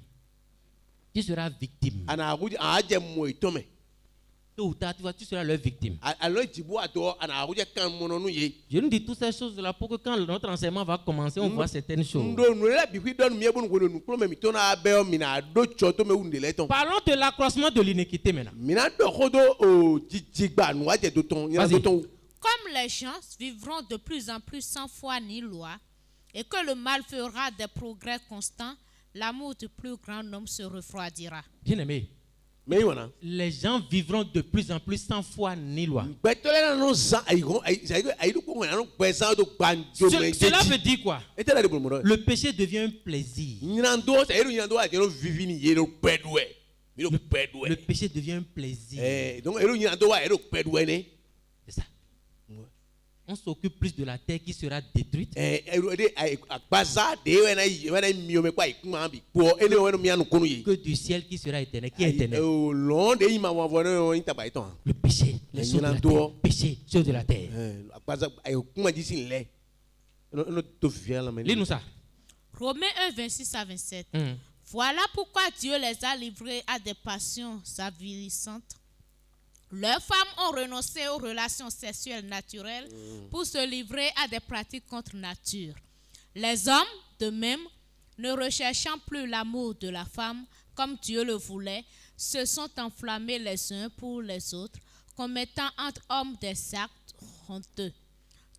Tu seras victime. Tôt ou tard, tu seras leur victime. Je nous dis toutes ces choses-là pour que quand notre enseignement va commencer, on voit certaines choses. Parlons de l'accroissement de l'iniquité maintenant. Comme les gens vivront de plus en plus sans foi ni loi, et que le mal fera des progrès constants, l'amour du plus grand nombre se refroidira. Bien aimé, les gens vivront de plus en plus sans foi ni loi. Cela veut dire quoi? Le péché devient un plaisir. Le péché devient un plaisir. C'est ça. On s'occupe plus de la terre qui sera détruite que du ciel qui sera éternel, qui est éternel. Le péché, les choses de la terre, péché, choses de la terre. Lis-nous ça. Romains 1, 26 à 27. Voilà pourquoi Dieu les a livrés à des passions avilissantes. Leurs femmes ont renoncé aux relations sexuelles naturelles pour se livrer à des pratiques contre nature. Les hommes, de même, ne recherchant plus l'amour de la femme comme Dieu le voulait, se sont enflammés les uns pour les autres, commettant entre hommes des actes honteux.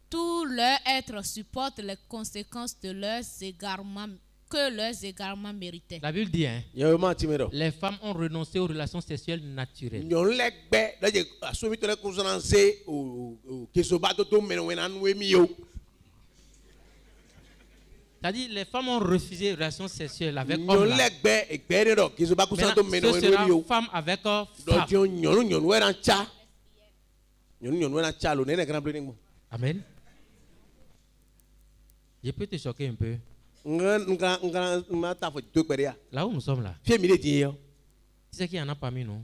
Tout leur être supporte les conséquences de leurs égarements que leurs égarements méritaient. La Bible dit, hein, les femmes ont renoncé aux relations sexuelles naturelles. C'est-à-dire, les femmes ont refusé les relations sexuelles avec hommes. Maintenant, ce sera femme avec femme. Amen. Je peux te choquer un peu. Là où nous sommes là, tu sais qu'il y en a parmi nous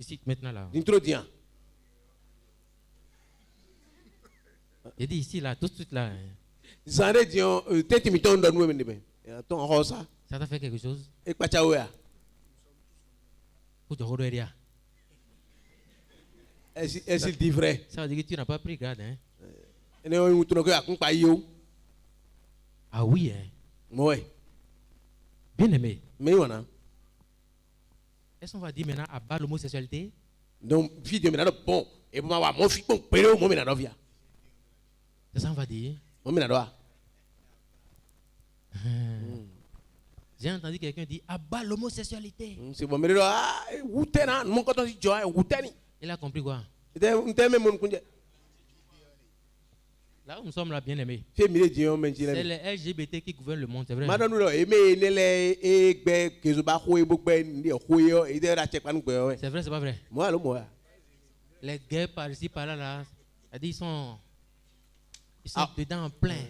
ici maintenant là. J'ai dit ici là, tout de suite là. Ça t'a fait quelque chose? Pour te regarder. Est-ce dit vrai? Ça veut dire que tu n'as pas pris garde, hein? Ah oui, hein? Oui. Bien aimé. Mais voilà. Est-ce qu'on va dire maintenant à bas l'homosexualité? Donc, fille de maintenant, bon. Et pour moi, mon fils, bon, péro, mon maintenant, via. C'est ça, on va dire. Mon maintenant. J'ai entendu quelqu'un dire à bas l'homosexualité. C'est bon, mais là, mon coton, il a compris quoi? Là où nous sommes là, bien aimés, c'est les LGBT qui gouvernent le monde, c'est vrai. C'est vrai, c'est pas vrai. Les gays par ici, par là, ils sont dedans en plein.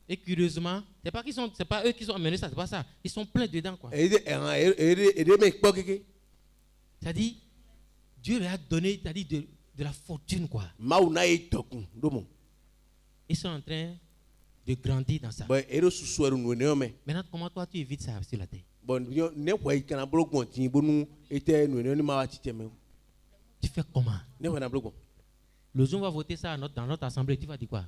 Et curieusement, c'est pas eux qui sont amenés ça, c'est pas ça. Ils sont pleins dedans quoi. C'est-à-dire, Dieu leur a donné, c'est-à-dire de la fortune quoi. Ils sont en train de grandir dans ça. Maintenant, comment toi tu évites ça sur la terre? Tu fais comment? Le jour où on va voter ça dans notre assemblée, tu vas dire quoi?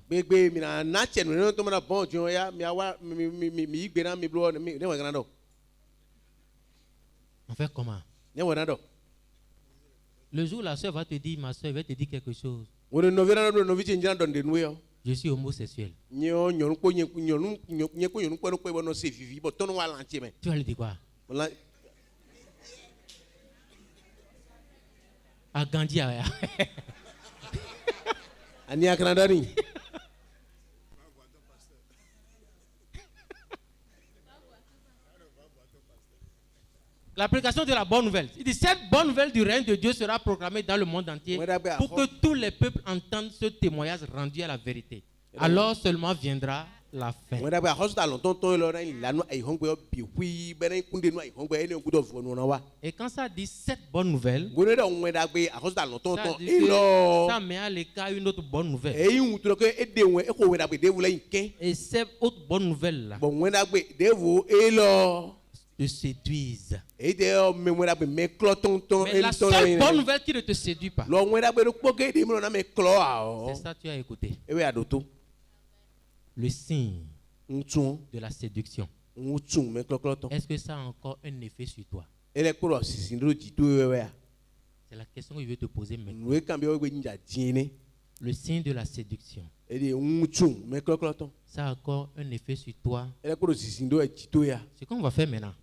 On fait comment? Le jour où la soeur va te dire, ma soeur va te dire quelque chose. Je suis homosexuel. Tu vas lui dire quoi? À Gandhi. L'application de la bonne nouvelle. Il dit cette bonne nouvelle du règne de Dieu sera proclamée dans le monde entier pour que tous les peuples entendent ce témoignage rendu à la vérité. Alors seulement viendra la fin. Et quand ça dit cette bonne nouvelle, ça dit que ça met à l'écart une autre bonne nouvelle. Et cette autre bonne nouvelle là te séduisent. Mais la seule bonne nouvelle qui ne te séduit pas, c'est ça que tu as écouté. Le signe de la séduction. Est-ce que ça a encore un effet sur toi? C'est la question que je vais te poser maintenant. Le signe de la séduction, ça a encore un effet sur toi. C'est qu'on va faire maintenant.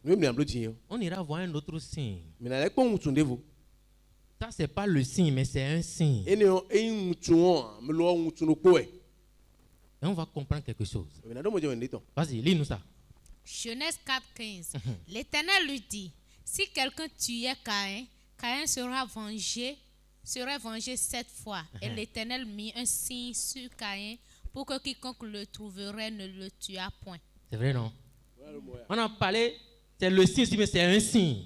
On ira voir un autre signe. Ça, c'est pas le signe, mais c'est un signe. Et on va comprendre quelque chose. Vas-y, lis-nous ça. Genèse 4:15. L'Éternel lui dit, si quelqu'un tuait Caïn, Caïn serait vengé 7 fois. Et l'Éternel mit un signe sur Caïn pour que quiconque le trouverait ne le tuât point. C'est vrai, non? On a parlé, c'est le signe, mais c'est un signe.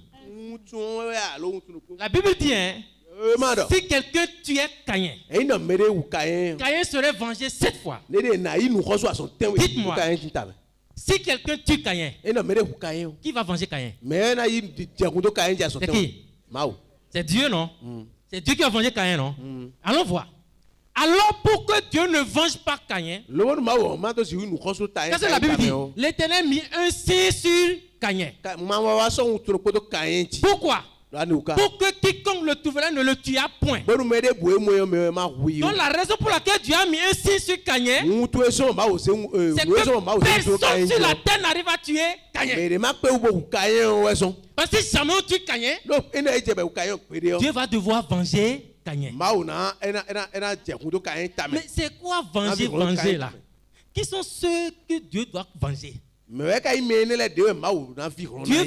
La Bible dit, hein, si quelqu'un tuait Caïn, Caïn serait vengé 7 fois. Dites-moi, si quelqu'un tue Caïn, qui va venger Caïn? C'est qui? C'est Dieu, non? C'est Dieu qui va venger Caïn, non? Allons voir. Alors pour que Dieu ne venge pas Caïn, qu'est-ce que la Bible dit? L'Éternel mit un signe sur Caïn. Pourquoi? Pour que quiconque le trouverait ne le tuât point. Donc la raison pour laquelle Dieu a mis un signe sur Caïn, c'est que personne sur la terre n'arrive à tuer Caïn. Parce que si jamais on tue Caïn, Dieu va devoir venger Caïn. Mais c'est quoi venger là? Qui sont ceux que Dieu doit venger? Dieu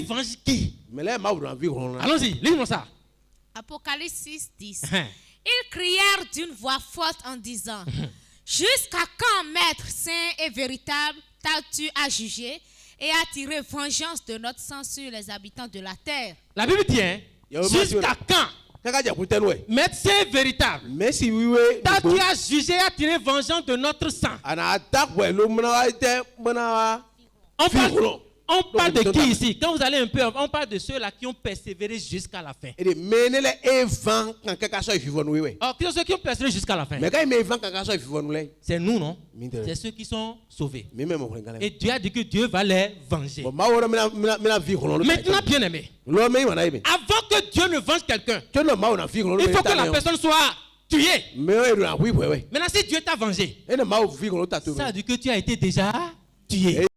venge qui? Allons-y, lis-moi ça. Apocalypse 6:10. Ils crièrent d'une voix forte en disant, jusqu'à quand, Maître saint et véritable, t'as-tu à juger et à tirer vengeance de notre sang sur les habitants de la terre? La Bible dit, hein, jusqu'à quand, Maître saint véritable, t'as-tu à juger et à tirer vengeance de notre sang? On parle de qui ici? Quand vous allez un peu, on parle de ceux-là qui ont persévéré jusqu'à la fin. Oh, qui sont ceux qui ont persévéré jusqu'à la fin? C'est nous, non? C'est ceux qui sont sauvés. Et Dieu a dit que Dieu va les venger. Maintenant, bien aimé, avant que Dieu ne venge quelqu'un, il faut que la personne soit tuée. Maintenant, si Dieu t'a vengé, ça veut dire que tu as été déjà tué.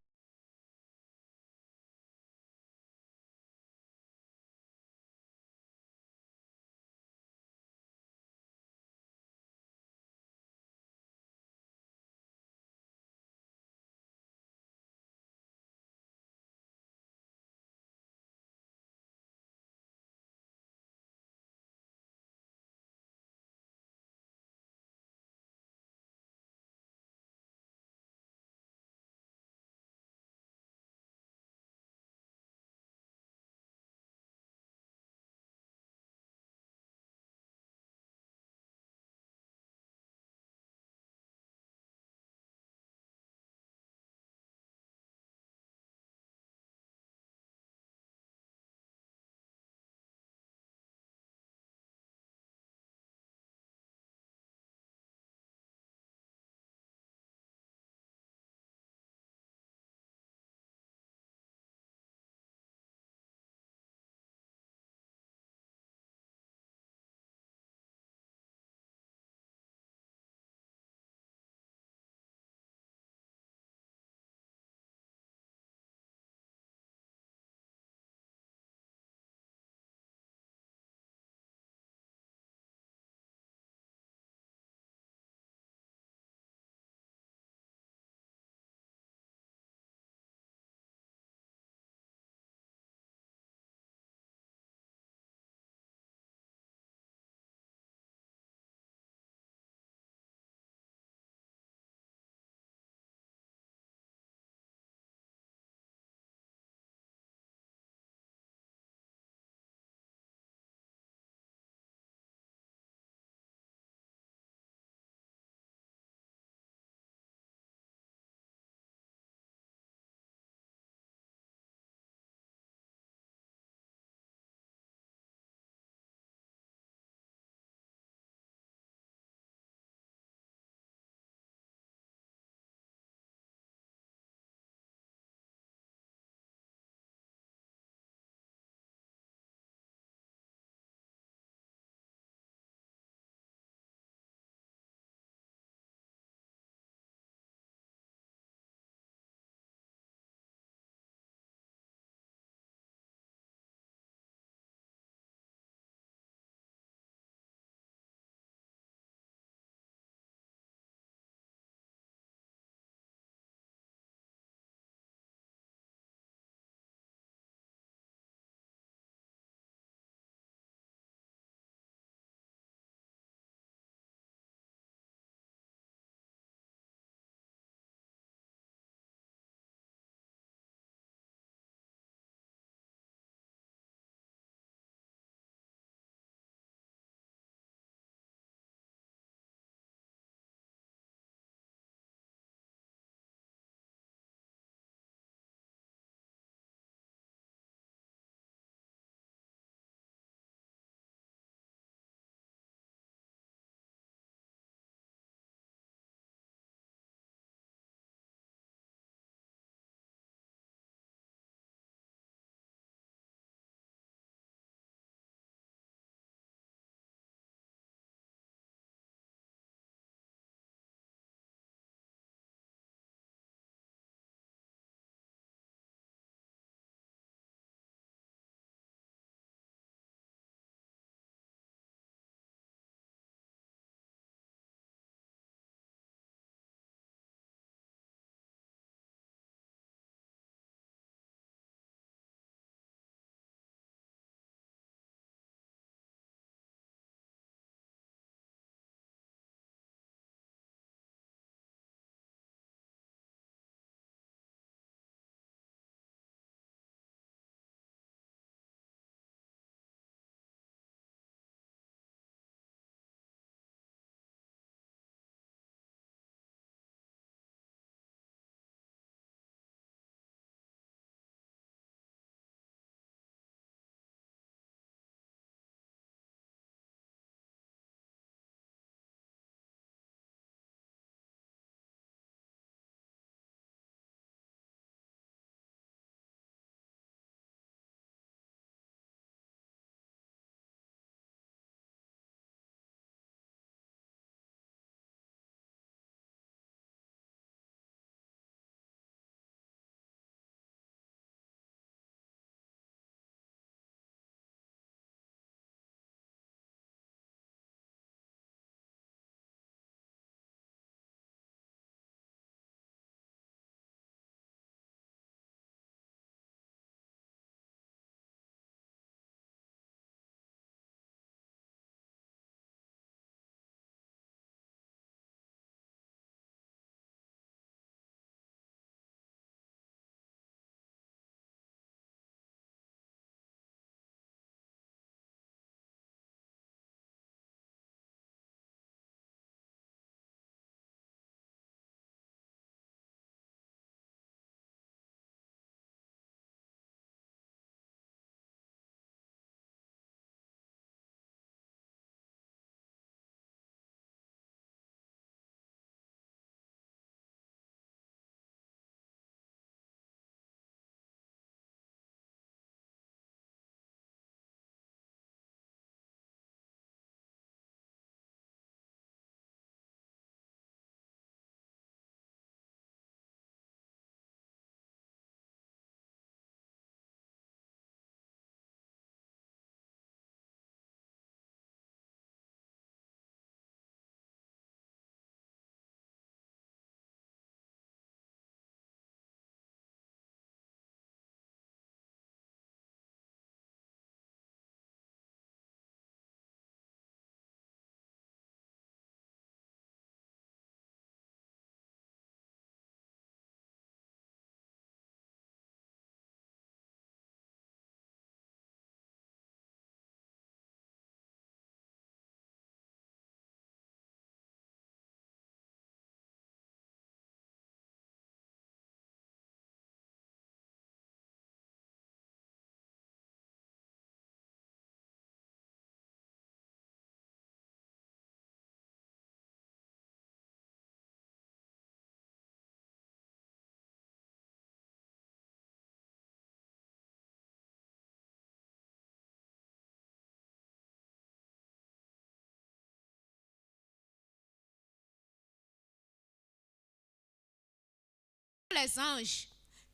les anges,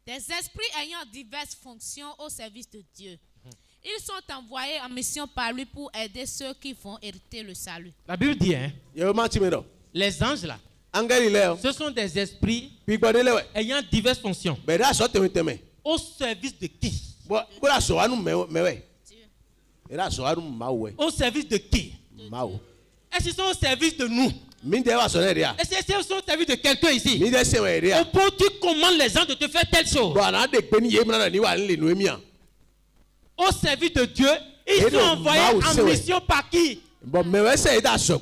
des esprits ayant diverses fonctions au service de Dieu. Ils sont envoyés en mission par lui pour aider ceux qui vont hériter le salut. La Bible dit, hein, les anges là, ce sont des esprits ayant diverses fonctions. Au service de qui? Au service de qui? Est-ce qu'ils sont au service de nous? Est-ce qu'ils sont au service de quelqu'un ici? Au point où tu commandes les gens de te faire telle chose. Au service de Dieu, ils sont envoyés en mission par qui?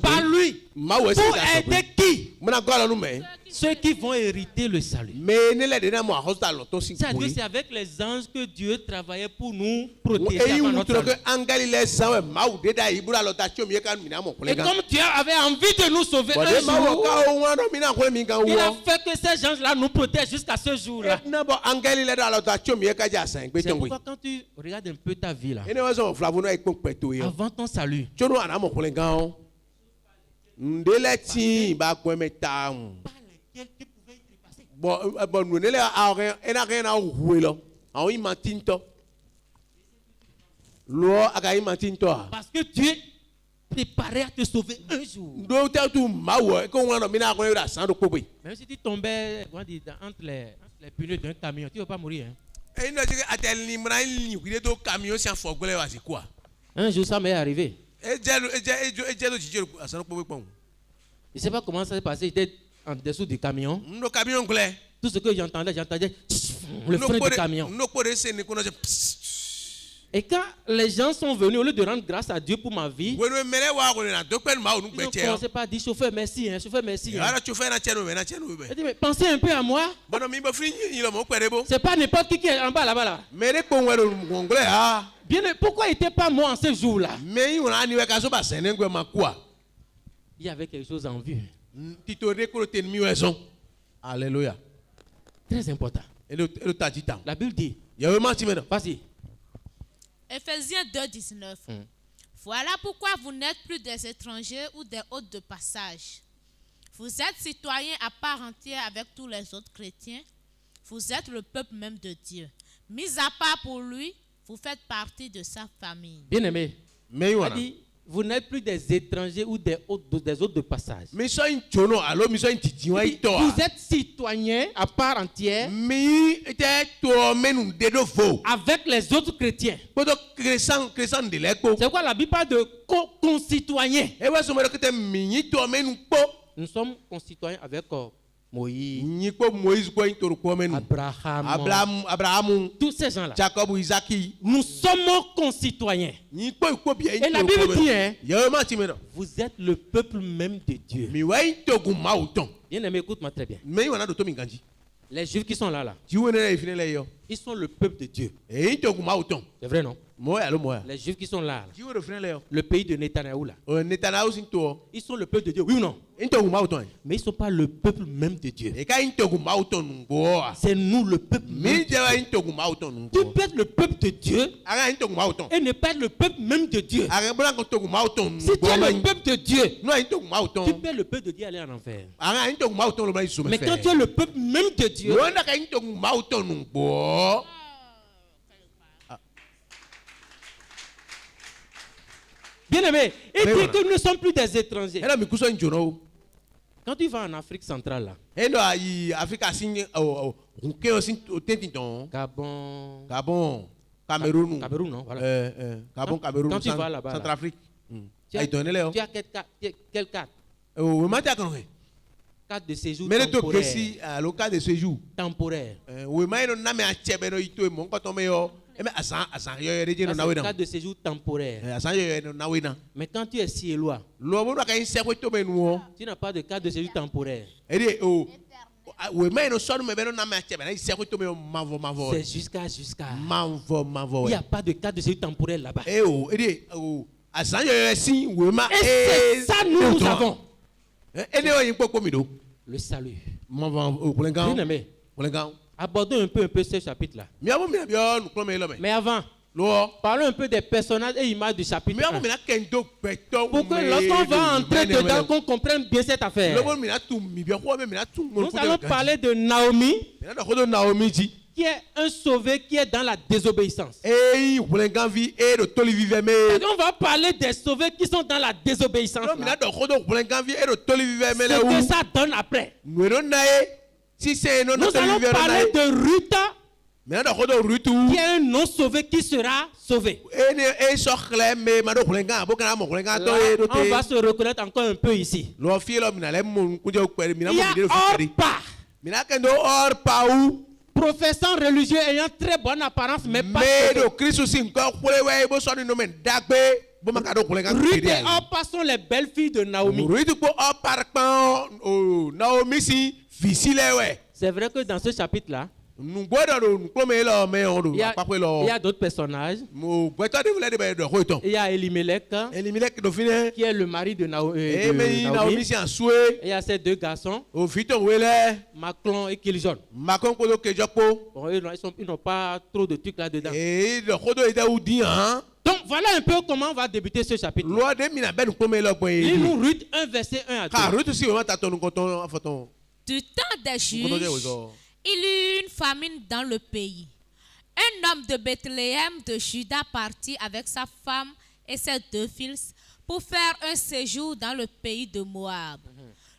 Par lui. Pour aider qui? Ceux qui vont hériter le salut. C'est-à-dire c'est avec les anges que Dieu travaillait pour nous protéger avant notre salut. Et comme Dieu avait envie de nous sauver un jour, il a fait que ces anges-là nous protègent jusqu'à ce jour-là. C'est pourquoi quand tu regardes un peu ta vie là, avant ton salut, parce que Dieu préparait à te sauver un jour. Même si tu tombais entre les pneus d'un camion, tu ne vas pas mourir. Hein? Un jour, ça m'est arrivé. Je ne sais pas comment ça s'est passé. J'étais en dessous du camion. Tout ce que j'entendais le frein du camion. Et quand les gens sont venus, au lieu de rendre grâce à Dieu pour ma vie, ils ont commencé par dire chauffeur, merci. Hein, chauffeur, merci. Hein. Je dis, mais pensez un peu à moi. C'est pas n'importe qui est en bas là-bas. Là. Bien, pourquoi il n'était pas moi en ce jour-là? Il y avait quelque chose en vue. Alléluia. Très important. La Bible dit. Vas-y. Ephésiens 2, 19. Voilà pourquoi vous n'êtes plus des étrangers ou des hôtes de passage. Vous êtes citoyens à part entière avec tous les autres chrétiens. Vous êtes le peuple même de Dieu. Mis à part pour lui, vous faites partie de sa famille. Bien-aimé. Vous n'êtes plus des étrangers ou des hôtes de passage. Vous êtes citoyens à part entière avec les autres chrétiens. C'est quoi la Bible parle de concitoyens? Nous sommes concitoyens avec Moïse, Abraham, tous ces gens-là. Jacob, Isaac. Nous sommes concitoyens. Et la Bible dit, hein, vous êtes le peuple même de Dieu. Bien aimé, écoute-moi très bien. Les Juifs qui sont là, ils sont le peuple de Dieu. C'est vrai, non? Les Juifs qui sont là, le pays de Netanyahou là, ils sont le peuple de Dieu, oui ou non? Mais ils ne sont pas le peuple même de Dieu. C'est nous le peuple même de Dieu. Tu peux être le peuple de Dieu et ne pas être le peuple même de Dieu. Si tu es le peuple de Dieu, tu peux être le peuple de Dieu aller en enfer. Mais quand tu es le peuple même de Dieu, bien aimé, il dit que nous ne sommes plus des étrangers. Quand tu vas en Afrique centrale, là, Gabon, Cameroun, non? Voilà. Quand tu vas là-bas, Centrafrique, tu as quelle carte? Carte de séjour temporaire. Carte de séjour temporaire. Mais quand tu es siélois, tu n'as pas de carte de séjour temporaire. C'est jusqu'à. Il n'y a pas de carte de séjour temporaire là-bas. Et c'est ça nous avons. Le salut. Bien aimé. Abordons un peu ce chapitre-là. Mais avant, Parlons un peu des personnages et images du chapitre 1. Pour que lorsqu'on va entrer dedans, qu'on comprenne bien cette affaire. Nous allons parler de Naomi, qui est un sauvé qui est dans la désobéissance. Et on va parler des sauvés qui sont dans la désobéissance. Ce que ça donne après. Nous allons parler de Ruth, qui est un non sauvé qui sera sauvé. On va se reconnaître encore un peu ici. Il y a Orpa, professant religieux ayant très bonne apparence, mais pas Ruth et Orpa sont les belles filles de Naomi. C'est vrai que dans ce chapitre-là, il y a d'autres personnages. Il y a Elimelech, qui est le mari de Naomi. Il y a ces deux garçons, Maclon et Kiljon. Bon, ils n'ont pas trop de trucs là-dedans. Donc voilà un peu comment on va débuter ce chapitre. Lis-nous Ruth 1, verset 1 à 2. Du temps des juges, il y eut une famine dans le pays. Un homme de Bethléem de Juda partit avec sa femme et ses deux fils pour faire un séjour dans le pays de Moab.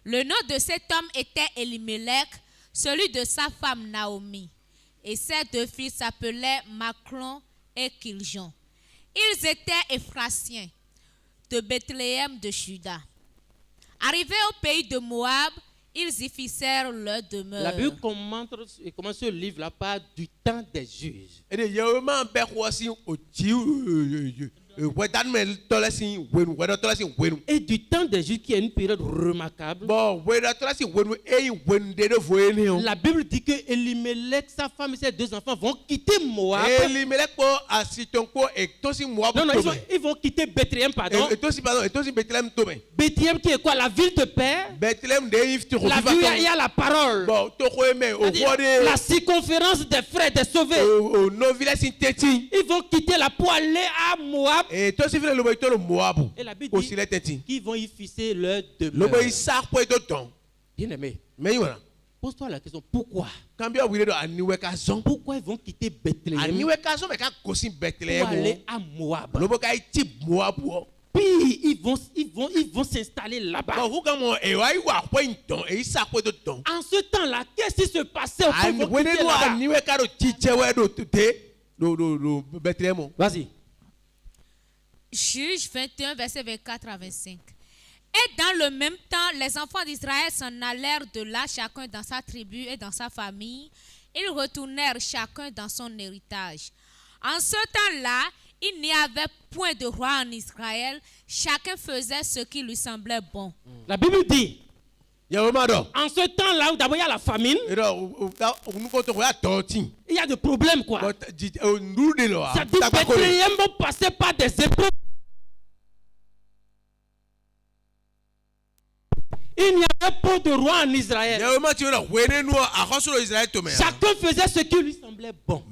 Le nom de cet homme était Elimelech, celui de sa femme Naomi. Et ses deux fils s'appelaient Maclon et Kiljon. Ils étaient Éphrasiens de Bethléem de Juda. Arrivés au pays de Moab, ils y fixèrent leur demeure. La Bible commence ce livre-là par du temps des juges. Et du temps des juges qui est une période remarquable. La Bible dit que Elimelech, sa femme et ses deux enfants vont quitter Moab. Non, ils vont quitter Bethléem, pardon. Bethléem qui est quoi? La ville de paix. La ville où il y a la parole. La circonférence des frères, des sauvés. Ils vont quitter là pour aller à Moab. Et la Bible dit qu'ils vont y fixer leur demeure. Bien aimé. Pose-toi la question, pourquoi? Pourquoi ils vont quitter Bethléem pour aller à Moab? Puis ils vont s'installer là-bas. En ce temps-là, qu'est-ce qui se passait au là-bas? Vas-y. Juge 21, verset 24 à 25. Et dans le même temps, les enfants d'Israël s'en allèrent de là, chacun dans sa tribu et dans sa famille. Ils retournèrent chacun dans son héritage. En ce temps-là, il n'y avait point de roi en Israël. Chacun faisait ce qui lui semblait bon. La Bible dit, en ce temps-là, où d'abord il y a la famine, il y a des problèmes, quoi. Ça dit que Bethléem vont passer par des épreuves. Il n'y avait pas de roi en Israël. Chacun faisait ce qui lui semblait bon.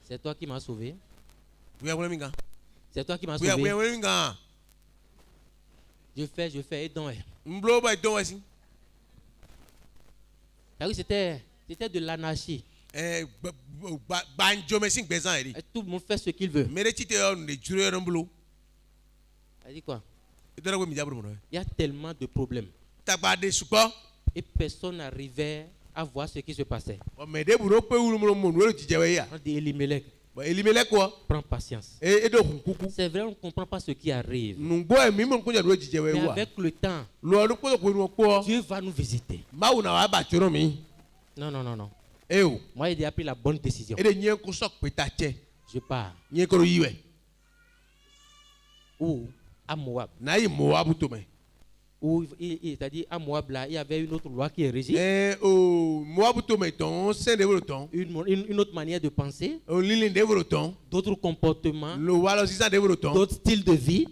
C'est toi qui m'as sauvé. C'est toi qui m'as sauvé. Je fais, et donc. C'était de l'anarchie. Tout le monde fait ce qu'il veut. Ça dit quoi? Il y a tellement de problèmes. Et personne n'arrivait à voir ce qui se passait. On dit Elimelech. Prends patience. C'est vrai, on ne comprend pas ce qui arrive. Mais avec le temps, Dieu va nous visiter. Non. Moi, j'ai pris la bonne décision. Je pars. Où? À Moab. Où c'est-à-dire à Moab là, il y avait une autre loi qui est régie. Une autre manière de penser. D'autres comportements. D'autres styles de vie.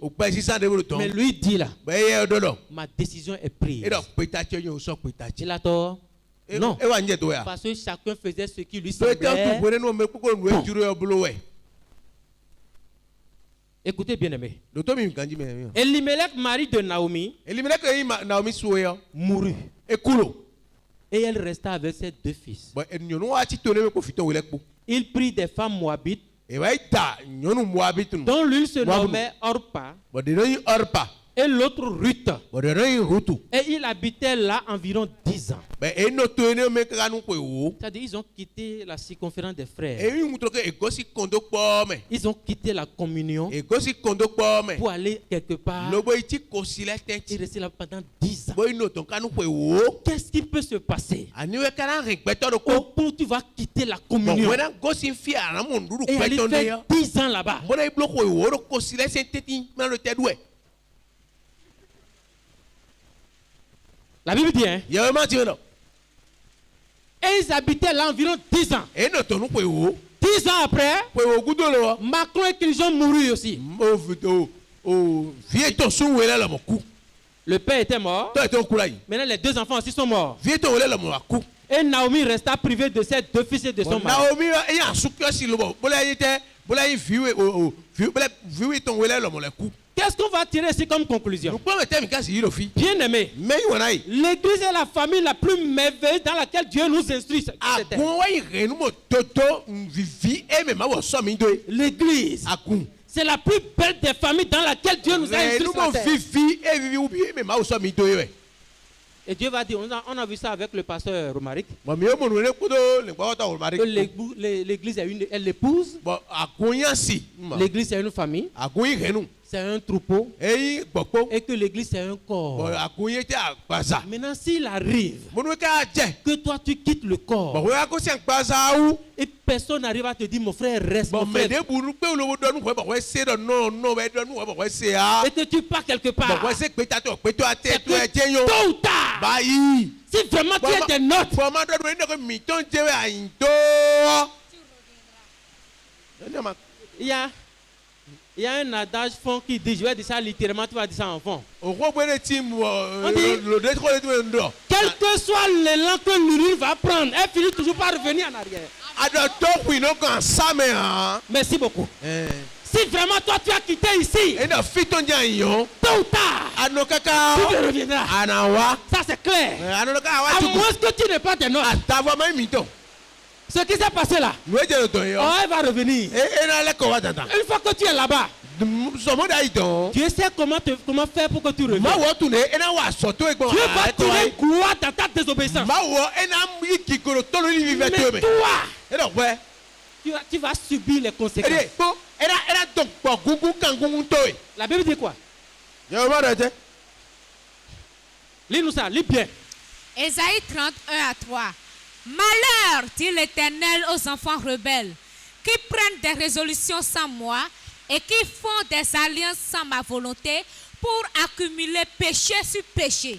Mais lui dit là, ma décision est prise. Il a tort. Non. Parce que chacun faisait ce qui lui semblait. Écoutez bien aimé. Elimelech, mari de Naomi, mourut. Et elle resta avec ses 2 fils. Il prit des femmes moabites, dont l'une se nommait Orpa et l'autre Ruth. Et ils habitaient là environ 10 ans. C'est-à-dire ils ont quitté la circonférence des frères. Ils ont quitté la communion pour aller quelque part. Ils restaient là pendant 10 ans. Qu'est-ce qui peut se passer? Au point où tu vas quitter la communion et aller faire 10 ans là-bas. La Bible dit, hein? Et ils habitaient là environ 10 ans. 10 ans après, Macron et Kiljon mourut aussi. Le père était mort. Maintenant, les 2 enfants aussi sont morts. Et Naomi resta privée de ses 2 fils et de son mari. Qu'est-ce qu'on va tirer ici comme conclusion? Bien aimé, l'église est la famille la plus merveilleuse dans laquelle Dieu nous instruit. L'église, c'est la plus belle des familles dans laquelle Dieu nous a instruit. Et Dieu va dire, on a vu ça avec le pasteur Romaric. L'église est l'épouse. L'église est une famille. C'est un troupeau. Et que l'église c'est un corps. Maintenant, s'il arrive que toi tu quittes le corps et personne n'arrive à te dire mon frère reste, mon frère, et que tu pars quelque part, c'est que tôt ou tard, si vraiment tu es des notes, il y a un adage fond qui dit, je vais dire ça littéralement, tu vas dire ça en fond. On dit, quel que soit l'élan que l'urine va prendre, elle finit toujours par revenir en arrière. Merci beaucoup. Si vraiment toi tu as quitté ici, tôt ou tard, tu te reviendras. Ça c'est clair. À moins que tu n'aies pas de notes. Ce qui s'est passé là, elle va revenir. Une fois que tu es là-bas, Dieu sait comment faire pour que tu reviennes. Dieu va tirer gloire dans ta désobéissance. Mais toi, tu vas subir les conséquences. La Bible dit quoi? Lis-nous ça, lis bien. Ésaïe 31 à 3. Malheur, dit l'Éternel aux enfants rebelles, qui prennent des résolutions sans moi et qui font des alliances sans ma volonté pour accumuler péché sur péché,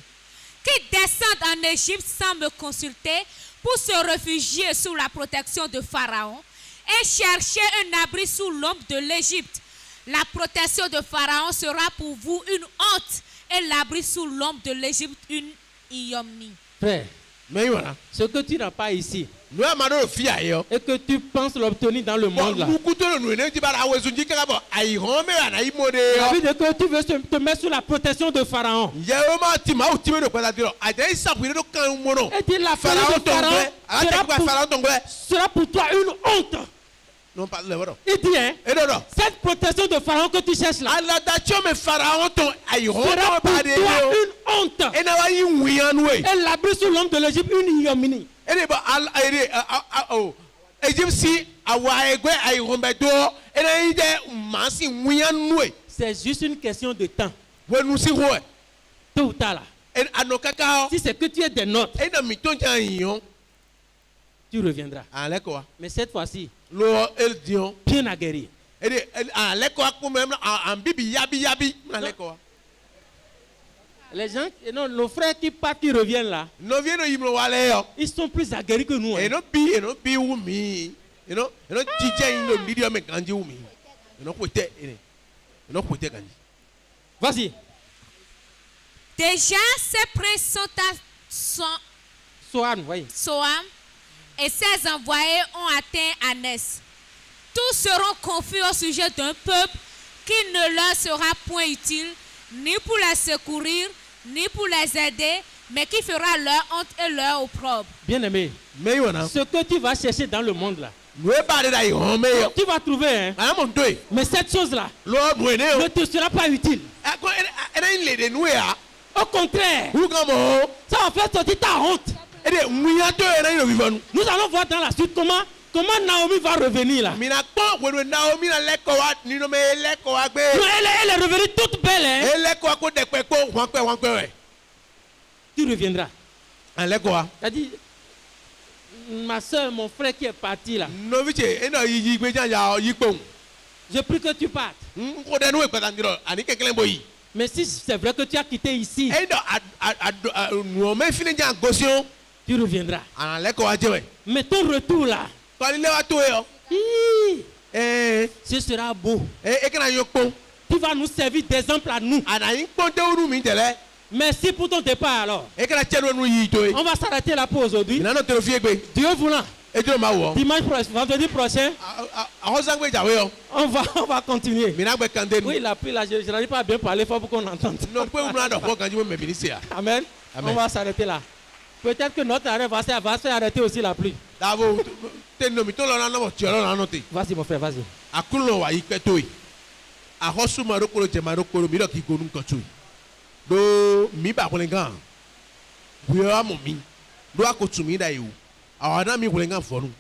qui descendent en Égypte sans me consulter pour se réfugier sous la protection de Pharaon et chercher un abri sous l'ombre de l'Égypte. La protection de Pharaon sera pour vous une honte et l'abri sous l'ombre de l'Égypte une ignominie. Frère, mais voilà, ce que tu n'as pas ici et que tu penses l'obtenir dans le monde là, la vie de que tu veux te mettre sous la protection de Pharaon. Et dit la famille de Pharaon sera pour toi une honte. Il dit, hein, cette protection de Pharaon que tu cherches là sera pour toi une honte. Et l'abri sous l'ombre de l'Égypte une ignominie. C'est juste une question de temps. Tôt ou tard là. Si c'est que tu es des notes, tu reviendras. Mais cette fois-ci, bien aguerri. Les gens, non, nos frères qui partent, qui reviennent là, ils sont plus aguerris que nous. Hein. Vas-y. Déjà, ces princes Soam et ses envoyés ont atteint Anès. Tous seront confus au sujet d'un peuple qui ne leur sera point utile, ni pour les secourir, ni pour les aider, mais qui fera leur honte et leur opprobre. Bien-aimé, ce que tu vas chercher dans le monde là, tu vas trouver, hein? Mais cette chose-là ne te sera pas utile. Au contraire, ça va faire sortir ta honte. Nous allons voir dans la suite comment Naomi va revenir là. Non, elle est revenue toute belle. Hein? Tu reviendras. C'est-à-dire, ma soeur, mon frère qui est parti là. Je prie que tu partes. Mais si c'est vrai que tu as quitté ici, tu reviendras. Mais ton retour là, ce sera beau. Tu vas nous servir d'exemple à nous. Merci pour ton départ alors. On va s'arrêter là pour aujourd'hui. Dieu voulant. Dimanche prochain, vendredi prochain, on va continuer. Oui, la pluie là, je n'arrive pas à bien parler, il faut qu'on entende. Amen. On va s'arrêter là. Peut-être que notre arrêt va se faire arrêter aussi la pluie. Vas-y mon frère, vas-y. Do mi ba kulenga buyo amomi do akotumi da yiwu awana mi kulenga fonu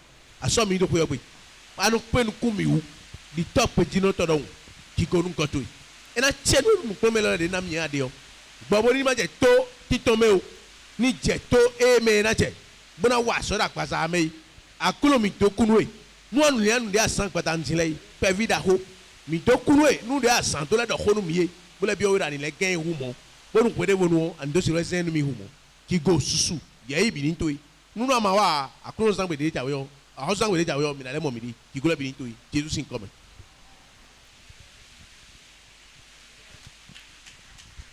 aso mi do ko yope anu penu kumiwu di top dino todon ki gonu nkoto ena chenu mu pomelo de na mi ade o gbobo ni ma je to titome o ni je to eme na je bona wa so da pasa ame akulo mi to kunu e nu anu le anu de asan pata ntinle pe vida ho mi to kunu e nu de asan to le do honu mi e bole bi o ra ni le gen hu mo wonu kwede wonu ando si resen mi humo ki go susu ye ibi ni toyi nunu ama wa akuno sangbe de jawe yo ahosan we de jawe yo mi na le mo mi di ki go le bi ni toyi Jesus in come.